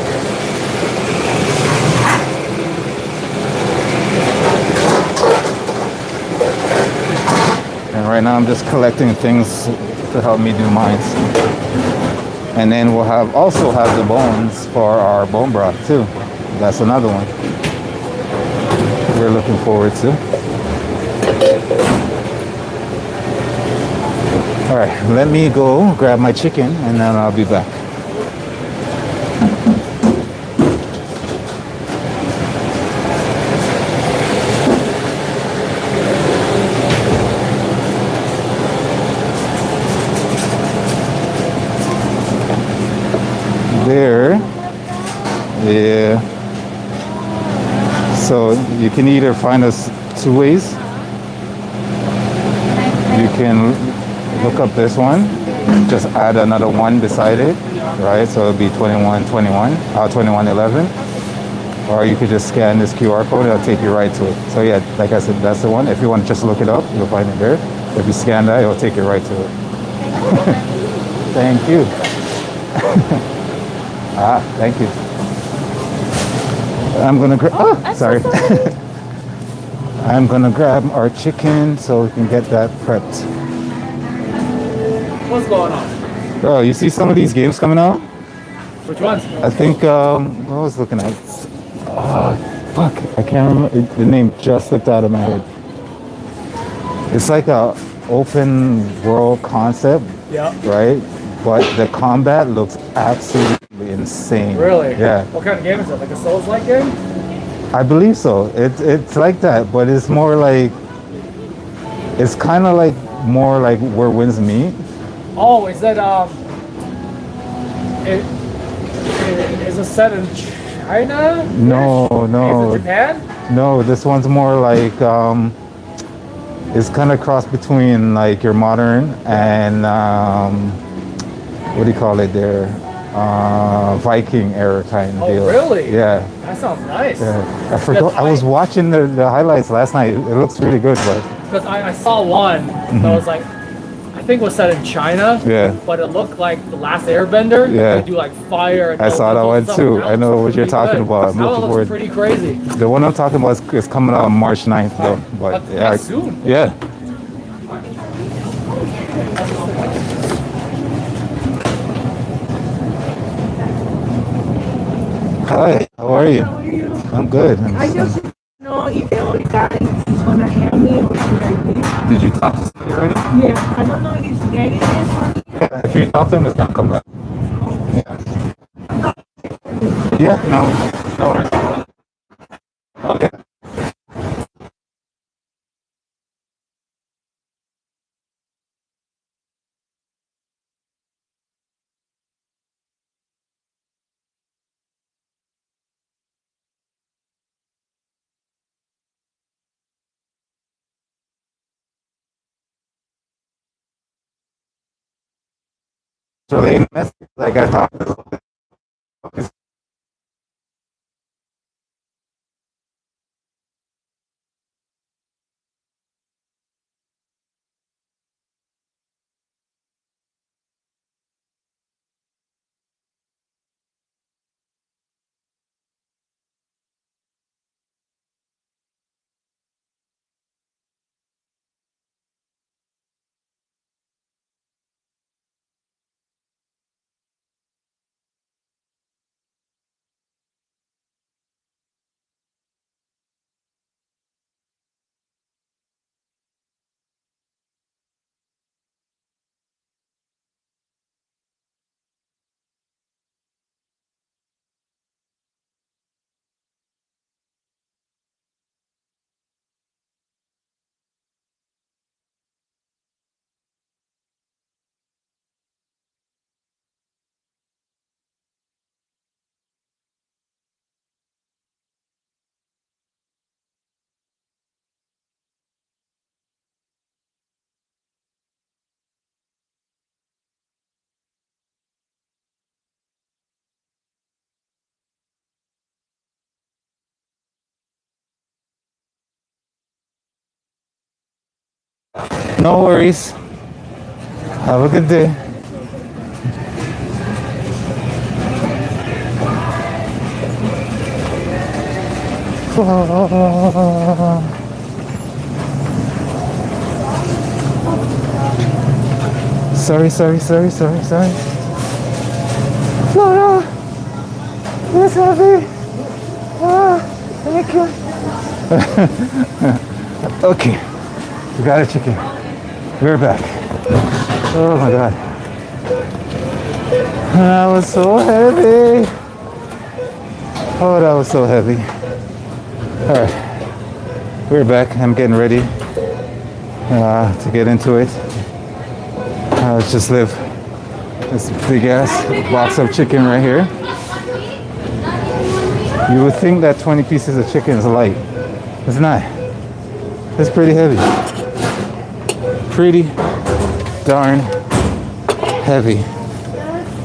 And right now I'm just collecting things to help me do mine. And then we'll also have the bones for our bone broth too. That's another one we're looking forward to. All right, let me go grab my chicken and then I'll be back. There. Yeah. So you can either find us two ways. You can look up this one, just add another one beside it, right? So it'll be 2121, 2111. Or you could just scan this QR code, it'll take you right to it. So yeah, like I said, that's the one. If you want to just look it up, you'll find it there. If you scan that, it'll take you right to it. Thank you. Thank you. I'm gonna grab. Sorry. I'm gonna grab our chicken so we can get that prepped. What's going on? Bro, you see some of these games coming out? Which ones? I think what I was looking at. Oh, fuck! I can't remember the name. Just slipped out of my head. It's like a open world concept, Yeah. right? But the combat looks absolutely insane. Really? Yeah. What kind of game is it? Like a Souls-like game? I believe so. It's like that, but it's more like it's kind of like more like where winds meet. Oh, is that it is it set in China? No, no, Is it Japan? no. This one's more like it's kind of cross between like your modern and what do you call it there? Viking era kind of Oh, deal. really? Yeah. That sounds nice. Yeah. I forgot. I was watching the highlights last night. It looks really good, but Because I saw one that was like, I think was set in China. Yeah. But it looked like the Last Airbender. Yeah. They do like fire. And I saw that one too. I know what you're talking about. I'm That looking one forward. looks pretty crazy. The one I'm talking about is coming out on March 9th though. But That's yeah, soon. yeah. Hi, how are you? I'm good. I just know if the other guy is gonna help me or should I leave? Did you talk to somebody already? Yeah, I don't know if he's getting it or Yeah, if you talk to him, it's not come back. Yeah. Yeah, no. No worries. Okay. So they messed like I talked to them. No worries. Have a good day. Sorry. Flora, yes, heavy. Ah, thank you. Okay, we got a chicken. We're back. Oh my god. That was so heavy. Oh, that was so heavy. Alright. We're back. I'm getting ready to get into it. Let's just live this big ass box of chicken right here. You would think that 20 pieces of chicken is light. It's not. It's pretty heavy. Pretty darn heavy.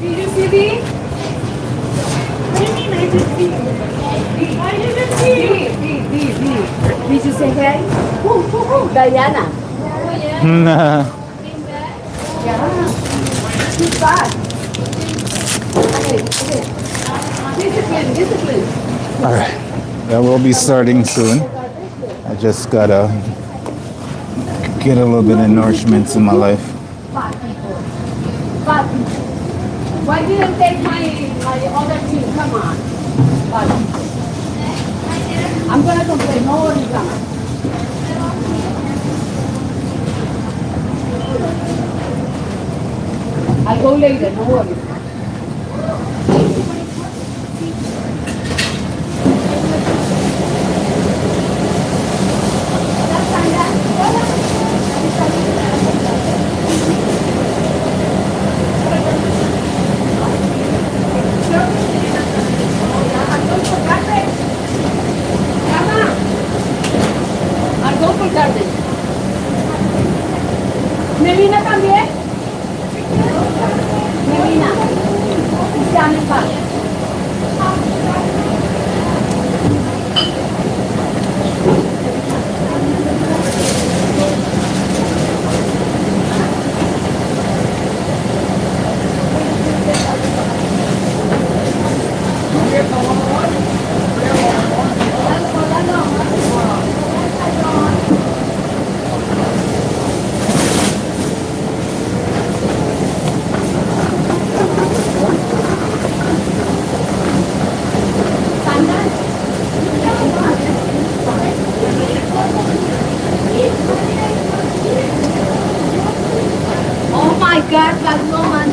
Did you see me? What do you mean I just see you? I didn't see you. Did you say hey? Diana. Nah. Yeah. She's back. Okay. Discipline. Alright. That will be starting soon. I just gotta get a little bit of nourishment in my life. Why didn't take my other team? Come on. But I'm gonna complain. No worries, Mama. I'll go later. No worries. Melina también. Melina. Cristiano pa. Oh my God, bago man.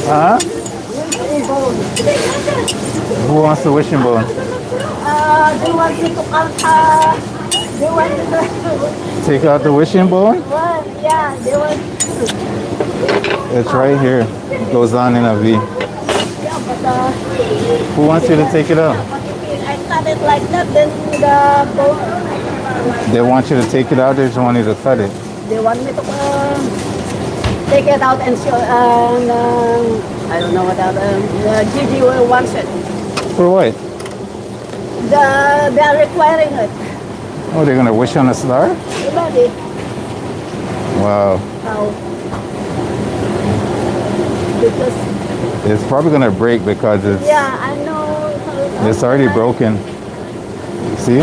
Huh? Who wants the wishing bone? They want you to come, they want you to, Take out the wishing bone? yeah, they want, It's right here. It goes on in a V. yeah, but, Who wants you to take it out? I cut it like that, then the bone, They want you to take it out, they just want you to cut it. they want me to take it out and show, I don't know what that, Gigi wants it. For what? They are requiring it. Oh, they're gonna wish on a star? Everybody. Wow. How? Because, It's probably gonna break because yeah, I know. it's already broken. See?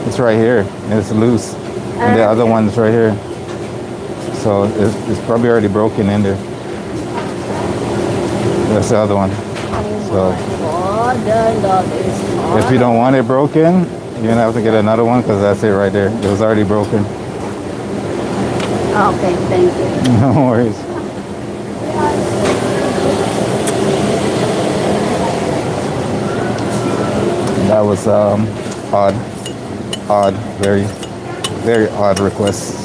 It's right here. It's loose. And the other one's right here. So it's probably already broken in there. That's the other one. So Oh, then that is if you don't want it broken, you're gonna have to get another one because that's it right there. It was already broken. okay, thank you. No worries. That was odd, very odd request.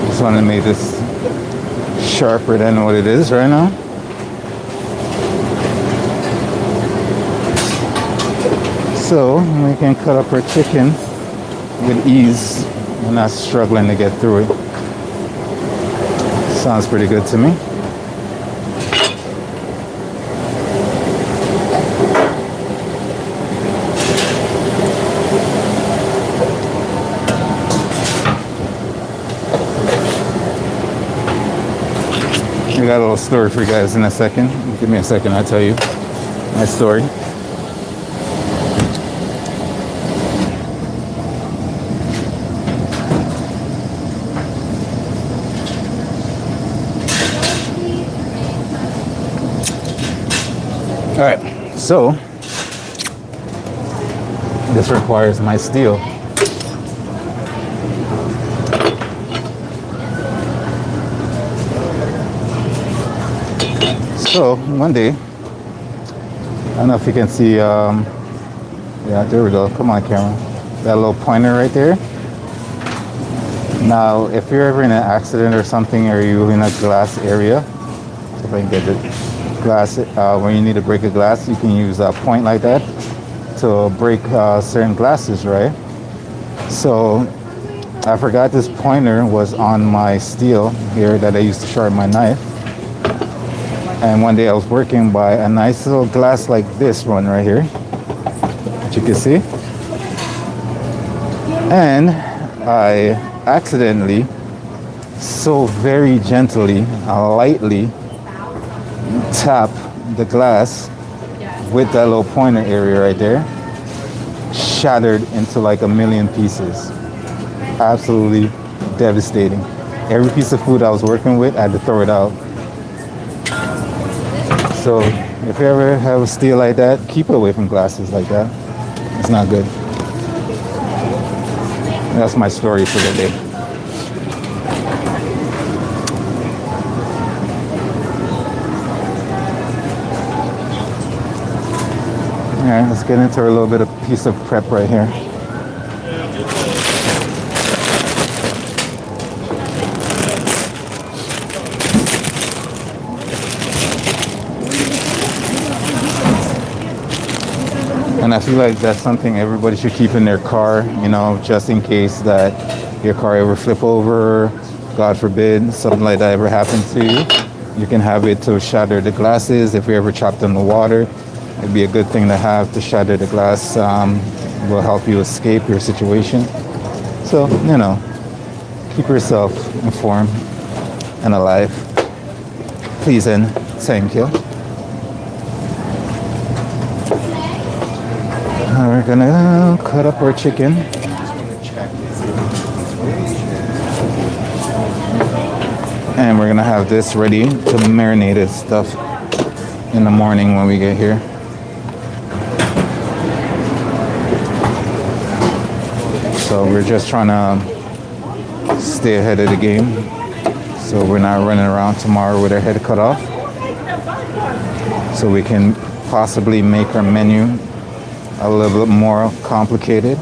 Just want to make this sharper than what it is right now. So we can cut up our chicken with ease and not struggling to get through it. Sounds pretty good to me. I got a little story for you guys in a second. Give me a second, I'll tell you my story. All right, so this requires my steel. So one day, I don't know if you can see, yeah, there we go. Come on, camera. That little pointer right there. Now, if you're ever in an accident or something, or you're in a glass area, if I can get the glass, when you need to break a glass, you can use a point like that to break certain glasses, right? So I forgot this pointer was on my steel here that I used to sharpen my knife. And one day I was working by a nice little glass like this one right here, which you can see. And I accidentally, so very gently, lightly tap the glass with that little pointer area right there. Shattered into like a million pieces. Absolutely devastating. Every piece of food I was working with, I had to throw it out. So if you ever have a steel like that, keep it away from glasses like that. It's not good. That's my story for the day. All right, let's get into a little bit of piece of prep right here. And I feel like that's something everybody should keep in their car, you know, just in case that your car ever flip over, God forbid, something like that ever happened to you. You can have it to shatter the glasses. If you're ever trapped in the water, it'd be a good thing to have to shatter the glass. Will help you escape your situation. So, you know, keep yourself informed and alive. Please and thank you. We're gonna cut up our chicken. And we're gonna have this ready to marinate this stuff in the morning when we get here. So we're just trying to stay ahead of the game, so we're not running around tomorrow with our head cut off. So we can possibly make our menu a little bit more complicated.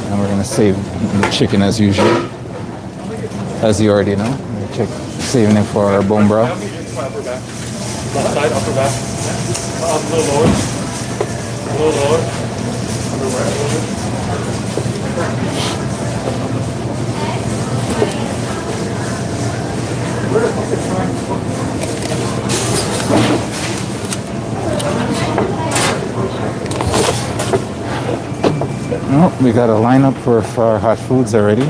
And we're gonna save the chicken as usual, as you already know. Saving it for our bone broth. Left side, upper back. A little lower. A little lower. Upper right a little bit. Oh, we got a lineup for our hot foods already.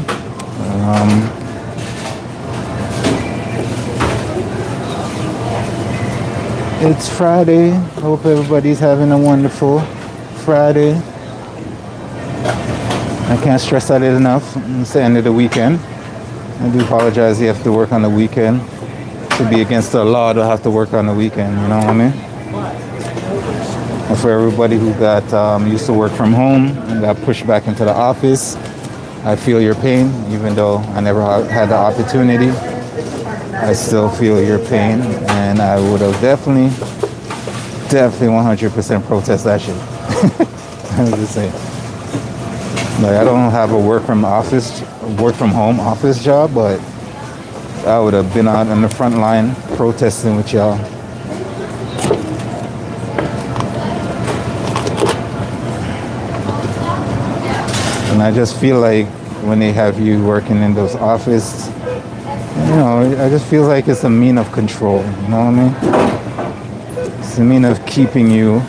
It's Friday. Hope everybody's having a wonderful Friday. I can't stress that enough. It's the end of the weekend. I do apologize you have to work on the weekend. To be against the law to have to work on the weekend, you know what I mean? And for everybody who got used to work from home and got pushed back into the office, I feel your pain, even though I never had the opportunity. I still feel your pain, and I would have definitely 100% protest that shit. I was just saying. Like, I don't have a work from home office job, but I would have been out on the front line protesting with y'all. And I just feel like when they have you working in those offices, you know, I just feel like it's a mean of control, you know what I mean? It's a mean of keeping you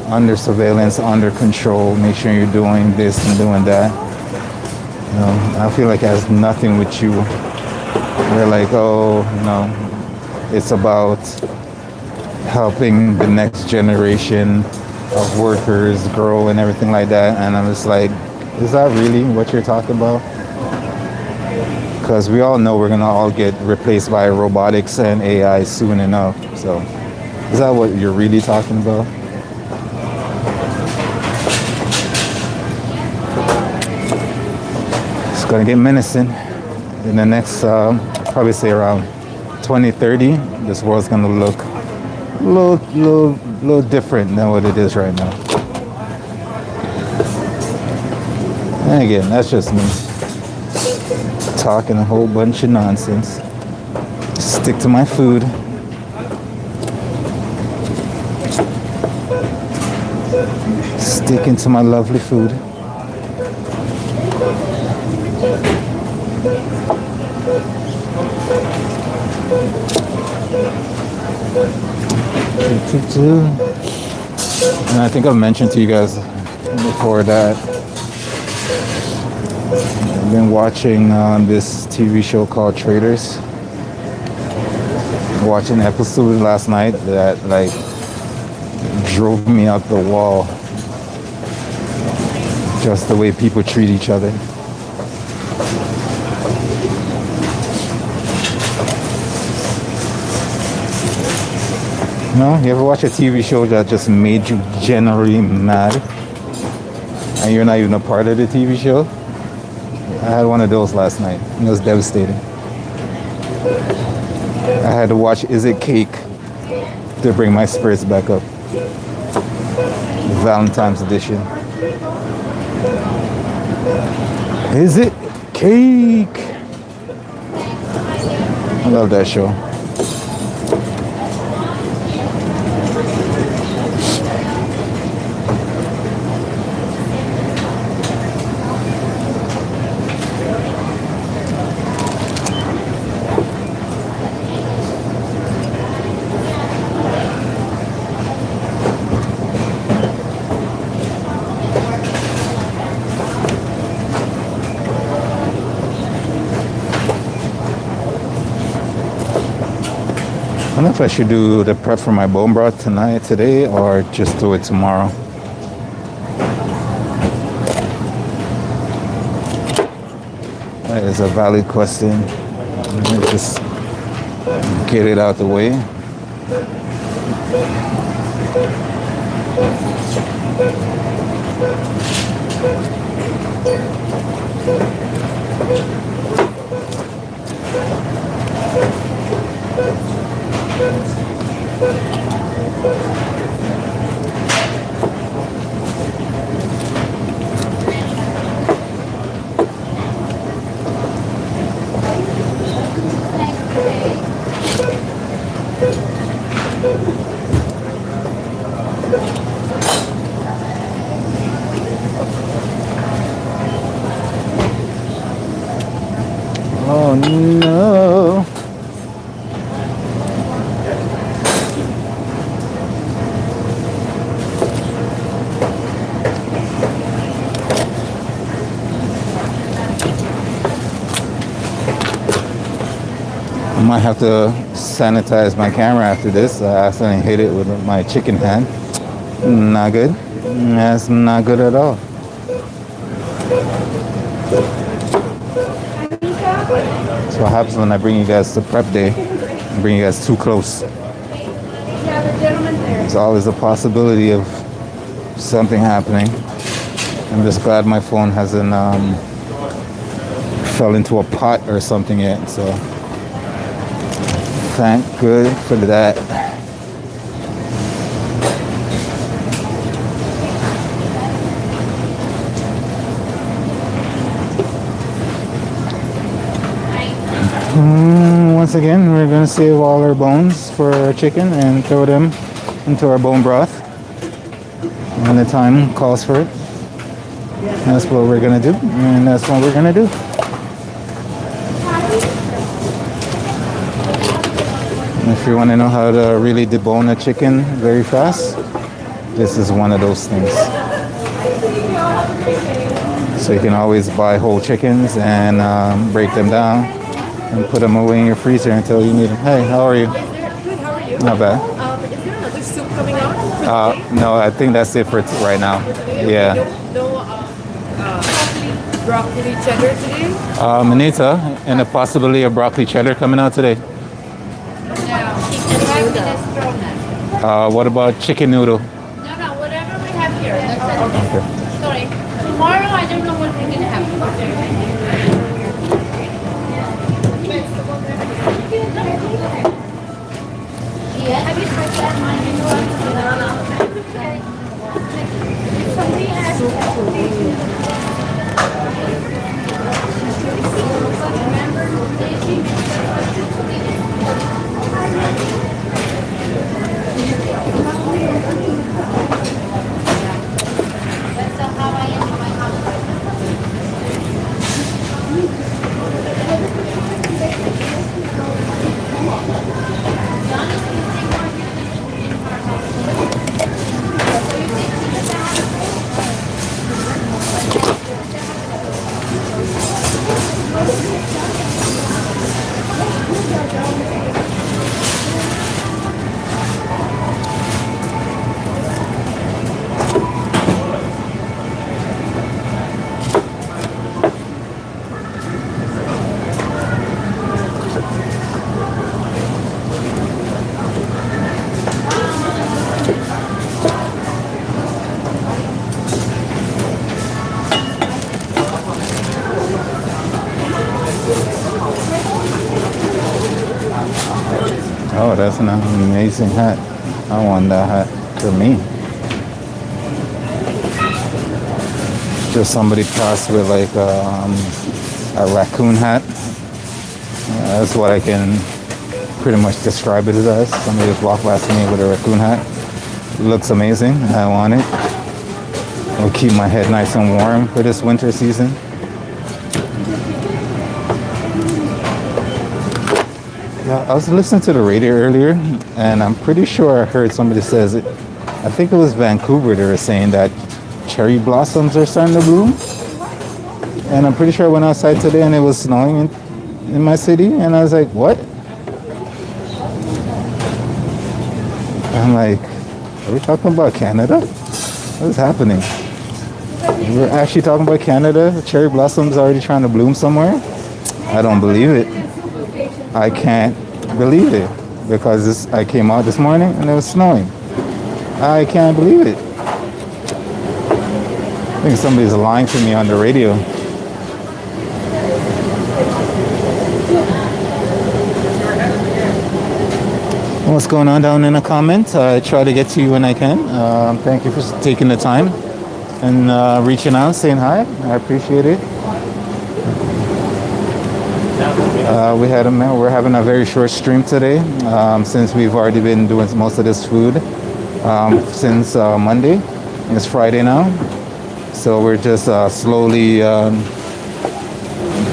under surveillance, under control, make sure you're doing this and doing that. You know, I feel like it has nothing with you. They're like, oh, you know, it's about helping the next generation of workers grow and everything like that. And I'm just like, is that really what you're talking about? Because we all know we're gonna all get replaced by robotics and AI soon enough. So, is that what you're really talking about? It's gonna get menacing in the next, probably say around 2030. This world's gonna look a little different than what it is right now. And again, that's just me talking a whole bunch of nonsense. Stick to my food. Sticking to my lovely food. And I think I've mentioned to you guys before that I've been watching this TV show called Traders. Watching an episode last night that like drove me out the wall. Just the way people treat each other. No, you ever watch a TV show that just made you generally mad? And you're not even a part of the TV show? I had one of those last night. It was devastating. I had to watch Is It Cake to bring my spirits back up. Valentine's edition. Is It Cake? I love that show. I don't know if I should do the prep for my bone broth today, or just do it tomorrow. That is a valid question. Let me just get it out the way. Oh no. I might have to sanitize my camera after this. I accidentally hit it with my chicken hand. Not good. That's not good at all. That's what happens when I bring you guys to prep day. I bring you guys too close. There's always a possibility of something happening. I'm just glad my phone hasn't fell into a pot or something yet. So Thank good for that. Once again, we're gonna save all our bones for our chicken and throw them into our bone broth when the time calls for it. That's what we're gonna do, and that's what we're gonna do. If you want to know how to really debone a chicken very fast, this is one of those things. So you can always buy whole chickens and break them down and put them away in your freezer until you need them. Hey, how are you? Good, how are you? Not bad. Is there another soup coming out? No, I think that's it for right now. Yeah. No broccoli cheddar today? Anita, and a possibility of broccoli cheddar coming out today. What about chicken noodle? No, whatever we have here. That's it. Okay. Sorry. Tomorrow, I don't know what we're going to have. Have you tried Oh, that's an amazing hat. I want that hat for me. Just somebody passed with like a raccoon hat. That's what I can pretty much describe it as. Somebody just walked past me with a raccoon hat. Looks amazing. I want it. It'll keep my head nice and warm for this winter season. Yeah, I was listening to the radio earlier, and I'm pretty sure I heard somebody says it. I think it was Vancouver. They were saying that cherry blossoms are starting to bloom. And I'm pretty sure I went outside today and it was snowing in my city, and I was like, what? I'm like, are we talking about Canada? What is happening? We're actually talking about Canada? Cherry blossoms already trying to bloom somewhere? I don't believe it. I can't believe it because I came out this morning and it was snowing. I can't believe it. I think somebody's lying to me on the radio. What's going on down in the comments? I try to get to you when I can. Thank you for taking the time and reaching out, saying hi. I appreciate it. We're having a very short stream today since we've already been doing most of this food since Monday. It's Friday now, so we're just slowly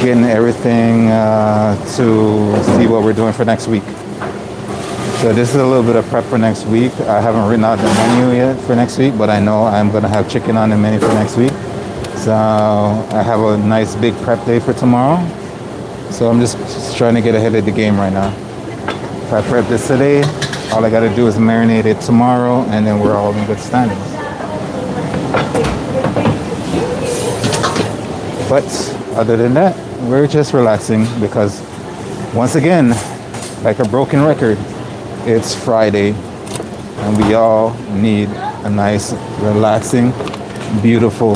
getting everything to see what we're doing for next week. So this is a little bit of prep for next week. I haven't written out the menu yet for next week, but I know I'm gonna have chicken on the menu for next week. So I have a nice big prep day for tomorrow. So I'm just trying to get ahead of the game right now. If I prep this today, all I gotta do is marinate it tomorrow, and then we're all in good standing. But other than that, we're just relaxing because once again, like a broken record, it's Friday and we all need a nice, relaxing, beautiful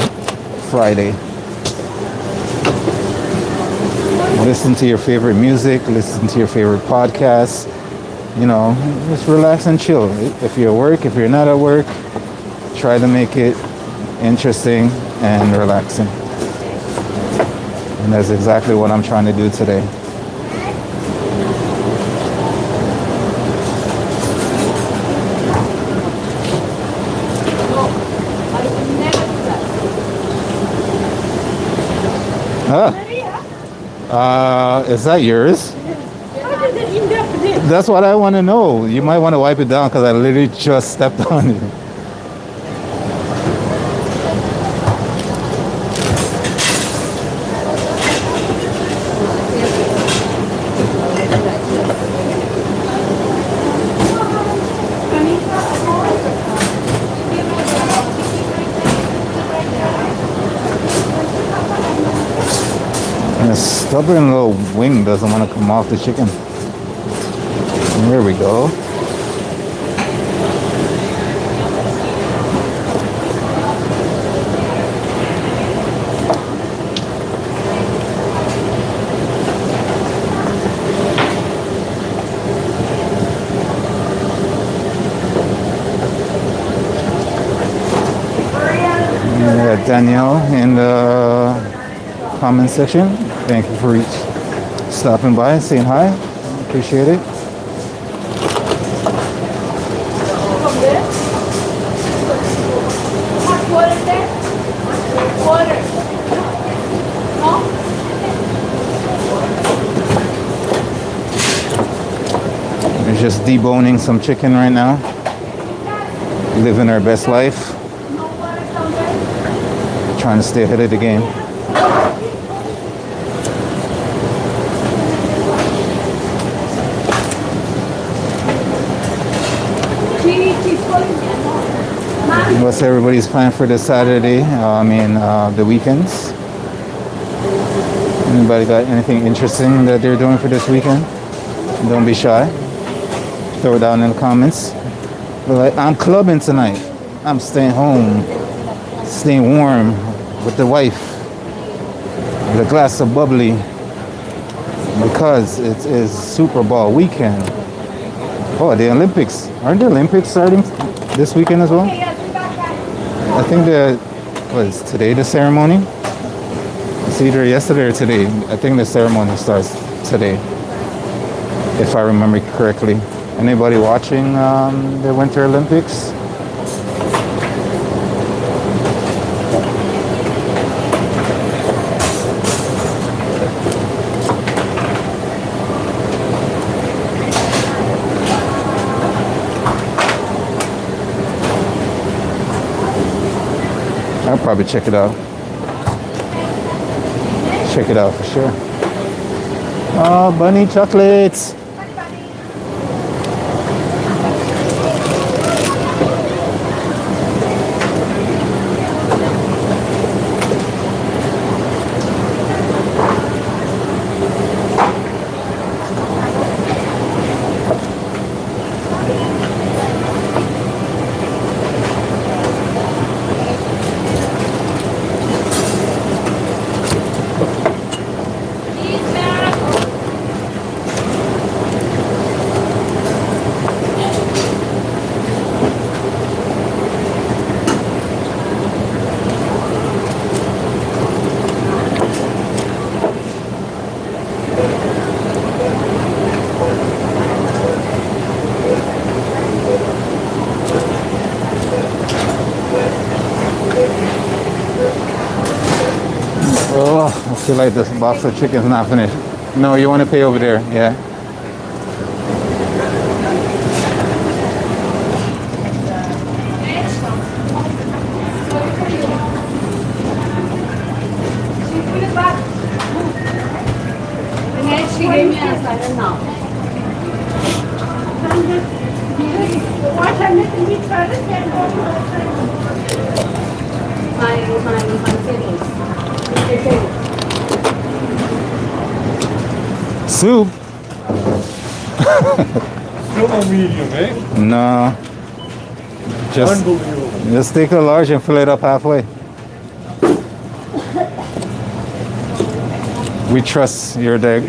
Friday. Listen to your favorite music, listen to your favorite podcasts, you know, just relax and chill. If you're at work, if you're not at work, try to make it interesting and relaxing. And that's exactly what I'm trying to do today. Is that yours? That's what I want to know. You might want to wipe it down because I literally just stepped on it. And a stubborn little wing doesn't want to come off the chicken. There we go. Yeah, Danielle in the comment section. Thank you for stopping by, saying hi. Appreciate it. We're just deboning some chicken right now. Living our best life. Trying to stay ahead of the game. What's everybody's plan for this Saturday? The weekends? Anybody got anything interesting that they're doing for this weekend? Don't be shy. Throw it down in the comments. But like, I'm clubbing tonight. I'm staying home, staying warm with the wife, with a glass of bubbly, because it is Super Bowl weekend. Oh, the Olympics. Aren't the Olympics starting this weekend as well? I think today the ceremony? It's either yesterday or today. I think the ceremony starts today, if I remember correctly. Anybody watching the Winter Olympics? I'll probably check it out. Check it out for sure. Oh, bunny chocolates. Oh, I feel like this box of chicken is not finished. No, you want to pay over there, yeah. She gave me a silent now. Soup? Still no medium, eh? No. Unbelievable. Just take a large and fill it up halfway. We trust your dad.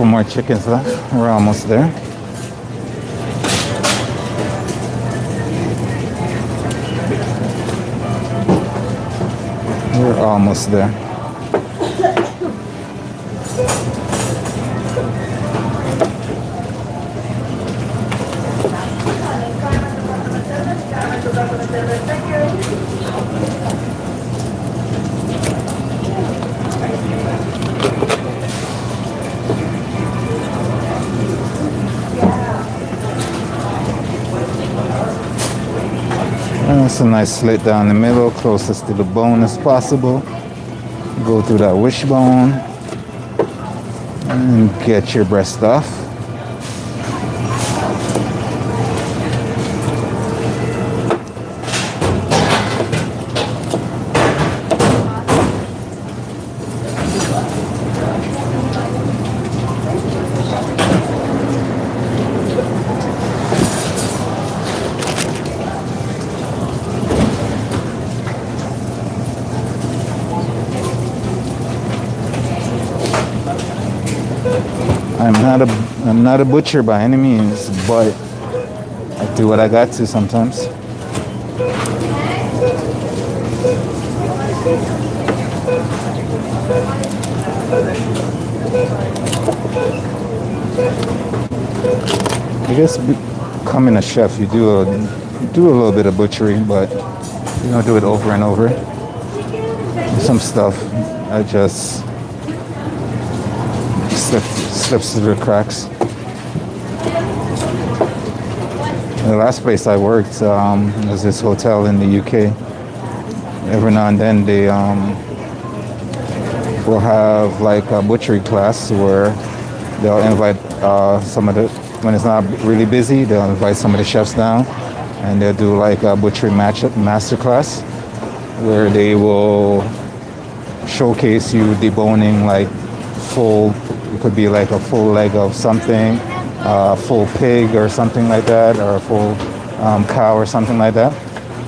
couple more chickens left. We're almost there. We're almost there. It's a nice slit down the middle, closest to the bone as possible. Go through that wishbone and get your breast off. I'm not a butcher by any means, but I do what I got to sometimes. I guess becoming a chef, you do a little bit of butchery, but you don't do it over and over. Some stuff I just slips through the cracks. The last place I worked was this hotel in the UK. Every now and then they will have like a butchery class where they'll invite some of the, when it's not really busy, they'll invite some of the chefs down and they'll do like a butchery master class where they will showcase you deboning like full, it could be like a full leg of something, full pig or something like that, or a full cow or something like that.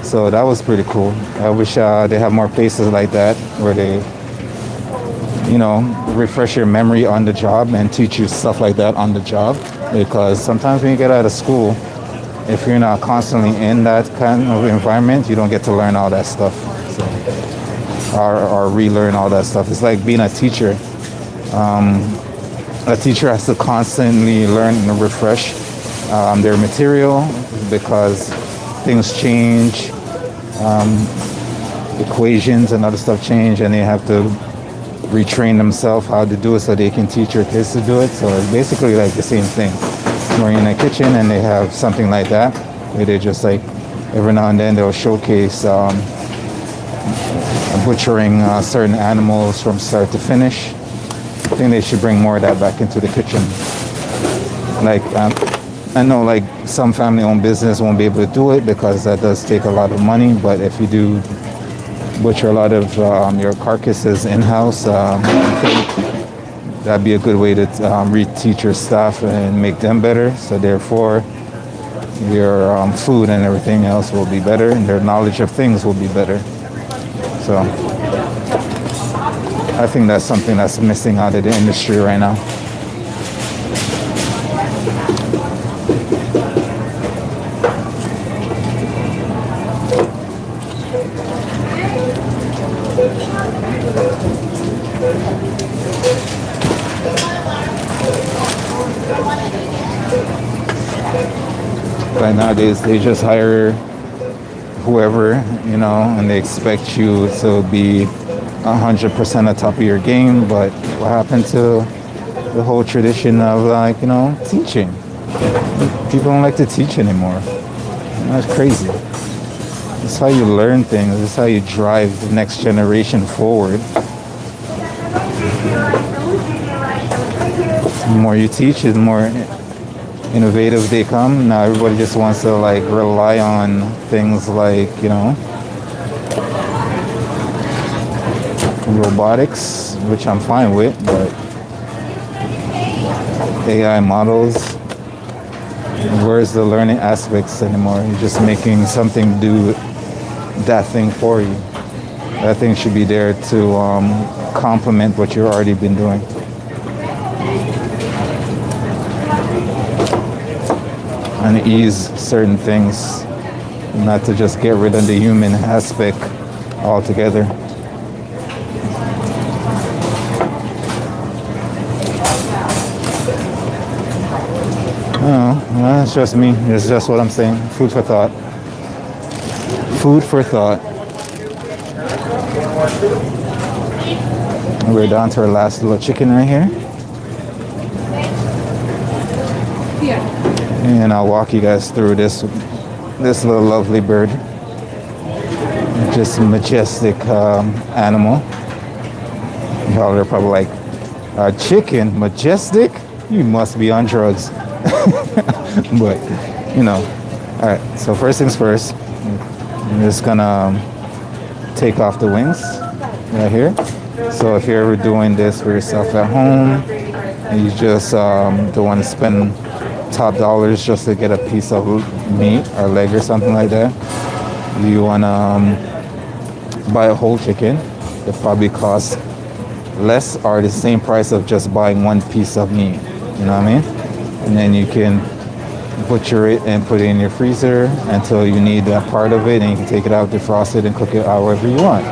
So that was pretty cool. I wish they have more places like that where they, you know, refresh your memory on the job and teach you stuff like that on the job. Because sometimes when you get out of school, if you're not constantly in that kind of environment, you don't get to learn all that stuff. So, or relearn all that stuff. It's like being a teacher. A teacher has to constantly learn and refresh their material because things change, equations and other stuff change, and they have to retrain themselves how to do it so they can teach your kids to do it. So it's basically like the same thing. We're in a kitchen and they have something like that where they just like every now and then they'll showcase butchering certain animals from start to finish. I think they should bring more of that back into the kitchen. Like, I know like some family-owned business won't be able to do it because that does take a lot of money, but if you do butcher a lot of your carcasses in-house, I think that'd be a good way to reteach your staff and make them better. So therefore, your food and everything else will be better and their knowledge of things will be better. So I think that's something that's missing out of the industry right now. Right nowadays, they just hire whoever, you know, and they expect you to be 100% on top of your game. But what happened to the whole tradition of, like, you know, teaching? People don't like to teach anymore. That's crazy. This is how you learn things. This is how you drive the next generation forward. The more you teach, the more innovative they come. Now everybody just wants to like rely on things like, you know, robotics, which I'm fine with, but AI models, where's the learning aspects anymore? You're just making something do that thing for you. That thing should be there to complement what you've already been doing. and ease certain things, not to just get rid of the human aspect altogether. Oh, well, that's just me. It's just what I'm saying. Food for thought. Food for thought. We're down to our last little chicken right here. And I'll walk you guys through this little lovely bird. Just majestic animal. Y'all are probably like, a chicken, majestic? You must be on drugs. But, you know. Alright, so first things first. I'm just gonna take off the wings right here. So if you're ever doing this for yourself at home, and you just don't want to spend top dollars just to get a piece of meat or leg or something like that, you want to buy a whole chicken. It probably costs less or the same price of just buying one piece of meat. You know what I mean? And then you can butcher it and put it in your freezer until you need that part of it, and you can take it out, defrost it, and cook it however you want.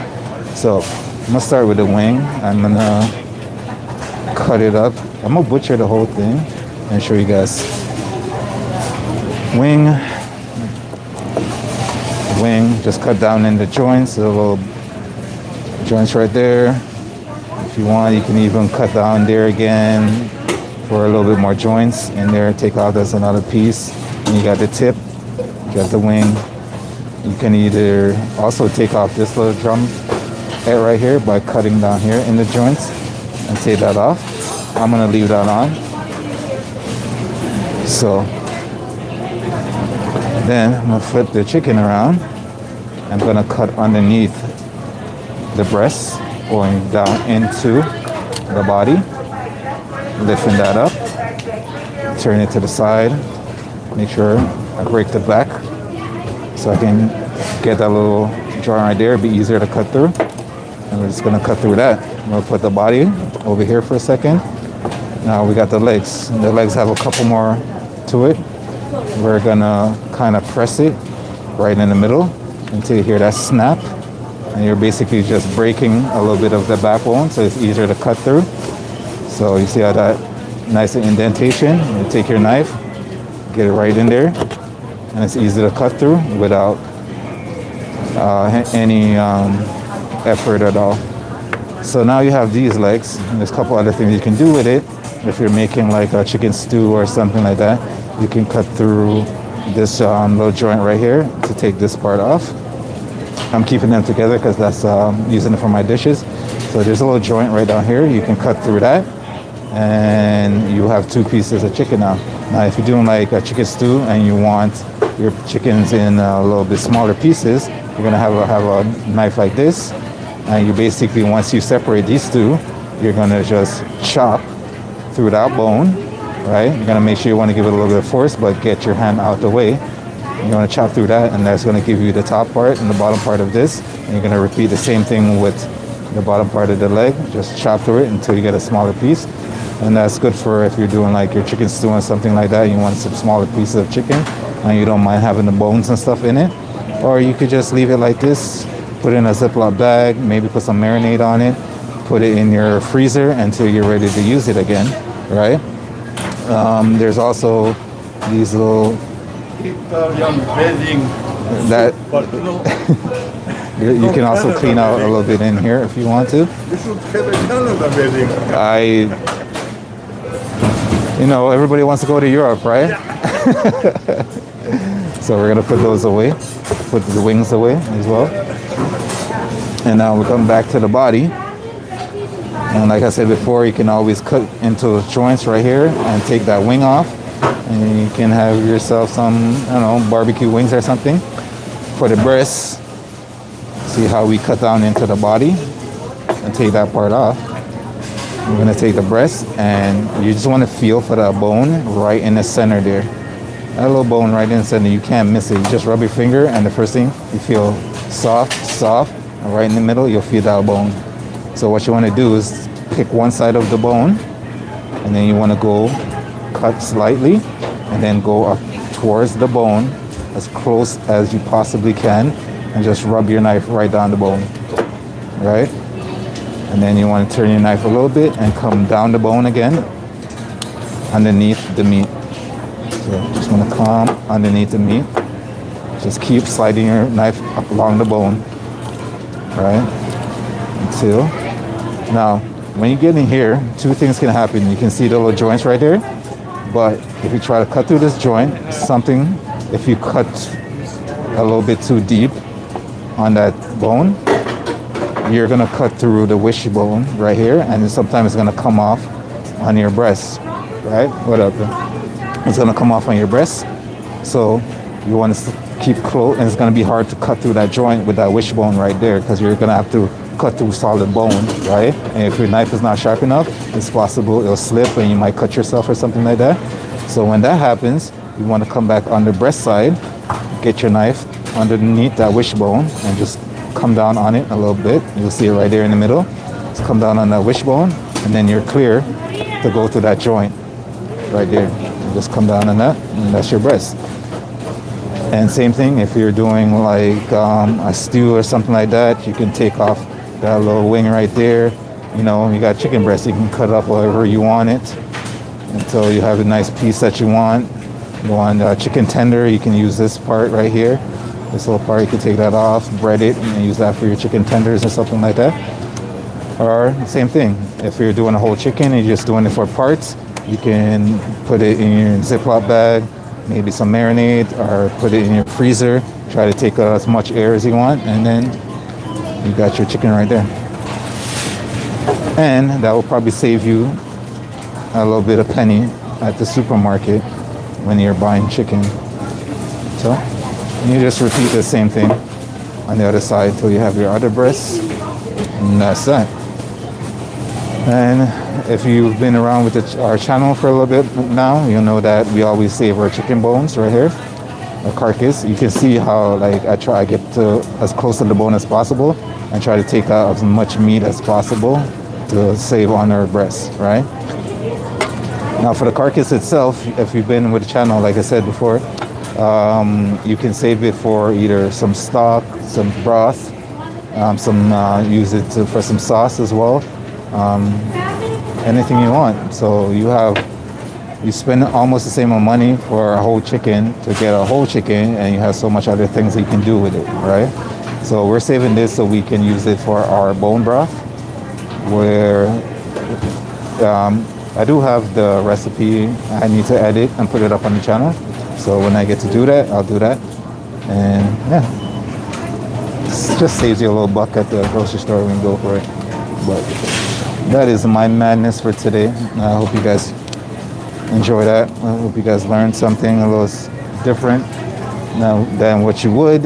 So I'm gonna start with the wing. I'm gonna cut it up. I'm gonna butcher the whole thing and show you guys. Wing, just cut down in the joints, the little joints right there. If you want, you can even cut down there again for a little bit more joints in there. Take out that's another piece. And you got the tip, you got the wing. You can either also take off this little drum head right here by cutting down here in the joints and take that off. I'm gonna leave that on. So then I'm gonna flip the chicken around. I'm gonna cut underneath the breast, going down into the body, lifting that up, turn it to the side, make sure I break the back so I can get that little joint right there, be easier to cut through. And we're just gonna cut through that. I'm gonna put the body over here for a second. Now we got the legs. The legs have a couple more to it. We're gonna kind of press it right in the middle until you hear that snap. And you're basically just breaking a little bit of the backbone, so it's easier to cut through. So you see how that nice indentation? You take your knife, get it right in there, and it's easy to cut through without any effort at all. So now you have these legs, and there's a couple other things you can do with it. If you're making like a chicken stew or something like that, you can cut through this little joint right here to take this part off. I'm keeping them together because that's using it for my dishes. So there's a little joint right down here. You can cut through that, and you have two pieces of chicken now. Now, if you're doing like a chicken stew and you want your chickens in a little bit smaller pieces, you're gonna have a knife like this, and you basically, once you separate these two, you're gonna just chop through that bone, right? You're gonna make sure you want to give it a little bit of force, but get your hand out the way. You want to chop through that, and that's going to give you the top part and the bottom part of this. And you're going to repeat the same thing with the bottom part of the leg. Just chop through it until you get a smaller piece. And that's good for if you're doing like your chicken stew or something like that. You want some smaller pieces of chicken, and you don't mind having the bones and stuff in it. Or you could just leave it like this, put it in a Ziploc bag, maybe put some marinade on it, put it in your freezer until you're ready to use it again, right? There's also these little that you can also clean out a little bit in here if you want to. You know, everybody wants to go to Europe, right? So we're gonna put those away, put the wings away as well. And now we're coming back to the body. And like I said before, you can always cut into those joints right here and take that wing off. And you can have yourself some, I don't know, barbecue wings or something. For the breasts, see how we cut down into the body and take that part off. We're gonna take the breast, and you just wanna feel for that bone right in the center there. That little bone right in the center, you can't miss it. You just rub your finger, and the first thing, you feel soft, and right in the middle, you'll feel that bone. So what you wanna do is pick one side of the bone, and then you wanna go cut slightly, and then go up towards the bone as close as you possibly can, and just rub your knife right down the bone, right? And then you want to turn your knife a little bit and come down the bone again, underneath the meat. So just want to come underneath the meat. Just keep sliding your knife up along the bone, right? Until, now, when you get in here, two things can happen. You can see the little joints right there, but if you try to cut through this joint, if you cut a little bit too deep on that bone, you're gonna cut through the wishbone right here, and then sometimes it's gonna come off on your breast, right? What up? It's gonna come off on your breast, so you want to keep close, and it's gonna be hard to cut through that joint with that wishbone right there, because you're gonna have to cut through solid bone, right? And if your knife is not sharp enough, it's possible it'll slip and you might cut yourself or something like that. So when that happens, you want to come back on the breast side, get your knife underneath that wishbone and just come down on it a little bit. You'll see it right there in the middle. Just come down on that wishbone, and then you're clear to go to that joint right there. Just come down on that, and that's your breast. And same thing, if you're doing like a stew or something like that, you can take off that little wing right there. You know, you got chicken breast, you can cut up however you want it until you have a nice piece that you want. You want chicken tender, you can use this part right here. This little part, you can take that off, bread it, and use that for your chicken tenders or something like that. Or same thing, if you're doing a whole chicken and you're just doing it for parts, you can put it in your Ziploc bag, maybe some marinade, or put it in your freezer. Try to take as much air as you want, and then you got your chicken right there. And that will probably save you a little bit of penny at the supermarket when you're buying chicken. So you just repeat the same thing on the other side until you have your other breast, and that's that. And if you've been around with our channel for a little bit now, you'll know that we always save our chicken bones right here, a carcass. You can see how I try to get to as close to the bone as possible and try to take out as much meat as possible to save on our breasts, right? Now for the carcass itself, if you've been with the channel, like I said before, you can save it for either some stock, some broth, use it for some sauce as well, anything you want. So you spend almost the same amount of money for a whole chicken to get a whole chicken, and you have so much other things that you can do with it, right? So we're saving this so we can use it for our bone broth, where I do have the recipe. I need to edit and put it up on the channel. So when I get to do that, I'll do that. And yeah, it just saves you a little buck at the grocery store when you go for it. But that is my madness for today. I hope you guys enjoy that. I hope you guys learned something a little different than what you would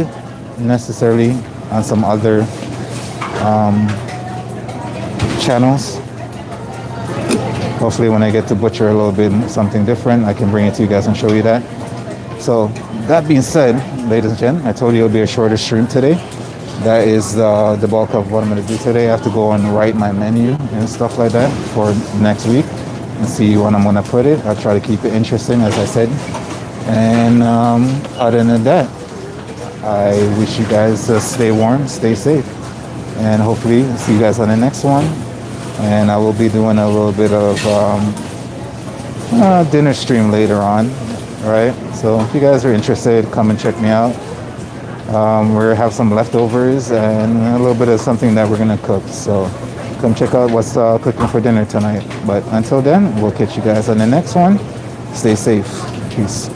necessarily on some other channels. Hopefully when I get to butcher a little bit something different, I can bring it to you guys and show you that. So that being said, ladies and gentlemen, I told you it'll be a shorter stream today. That is the bulk of what I'm going to do today. I have to go and write my menu and stuff like that for next week and see when I'm going to put it. I'll try to keep it interesting, as I said. And other than that, I wish you guys stay warm, stay safe, and hopefully see you guys on the next one. And I will be doing a little bit of dinner stream later on, right? So if you guys are interested, come and check me out. We have some leftovers and a little bit of something that we're gonna cook. So come check out what's cooking for dinner tonight. But until then, we'll catch you guys on the next one. Stay safe. Peace.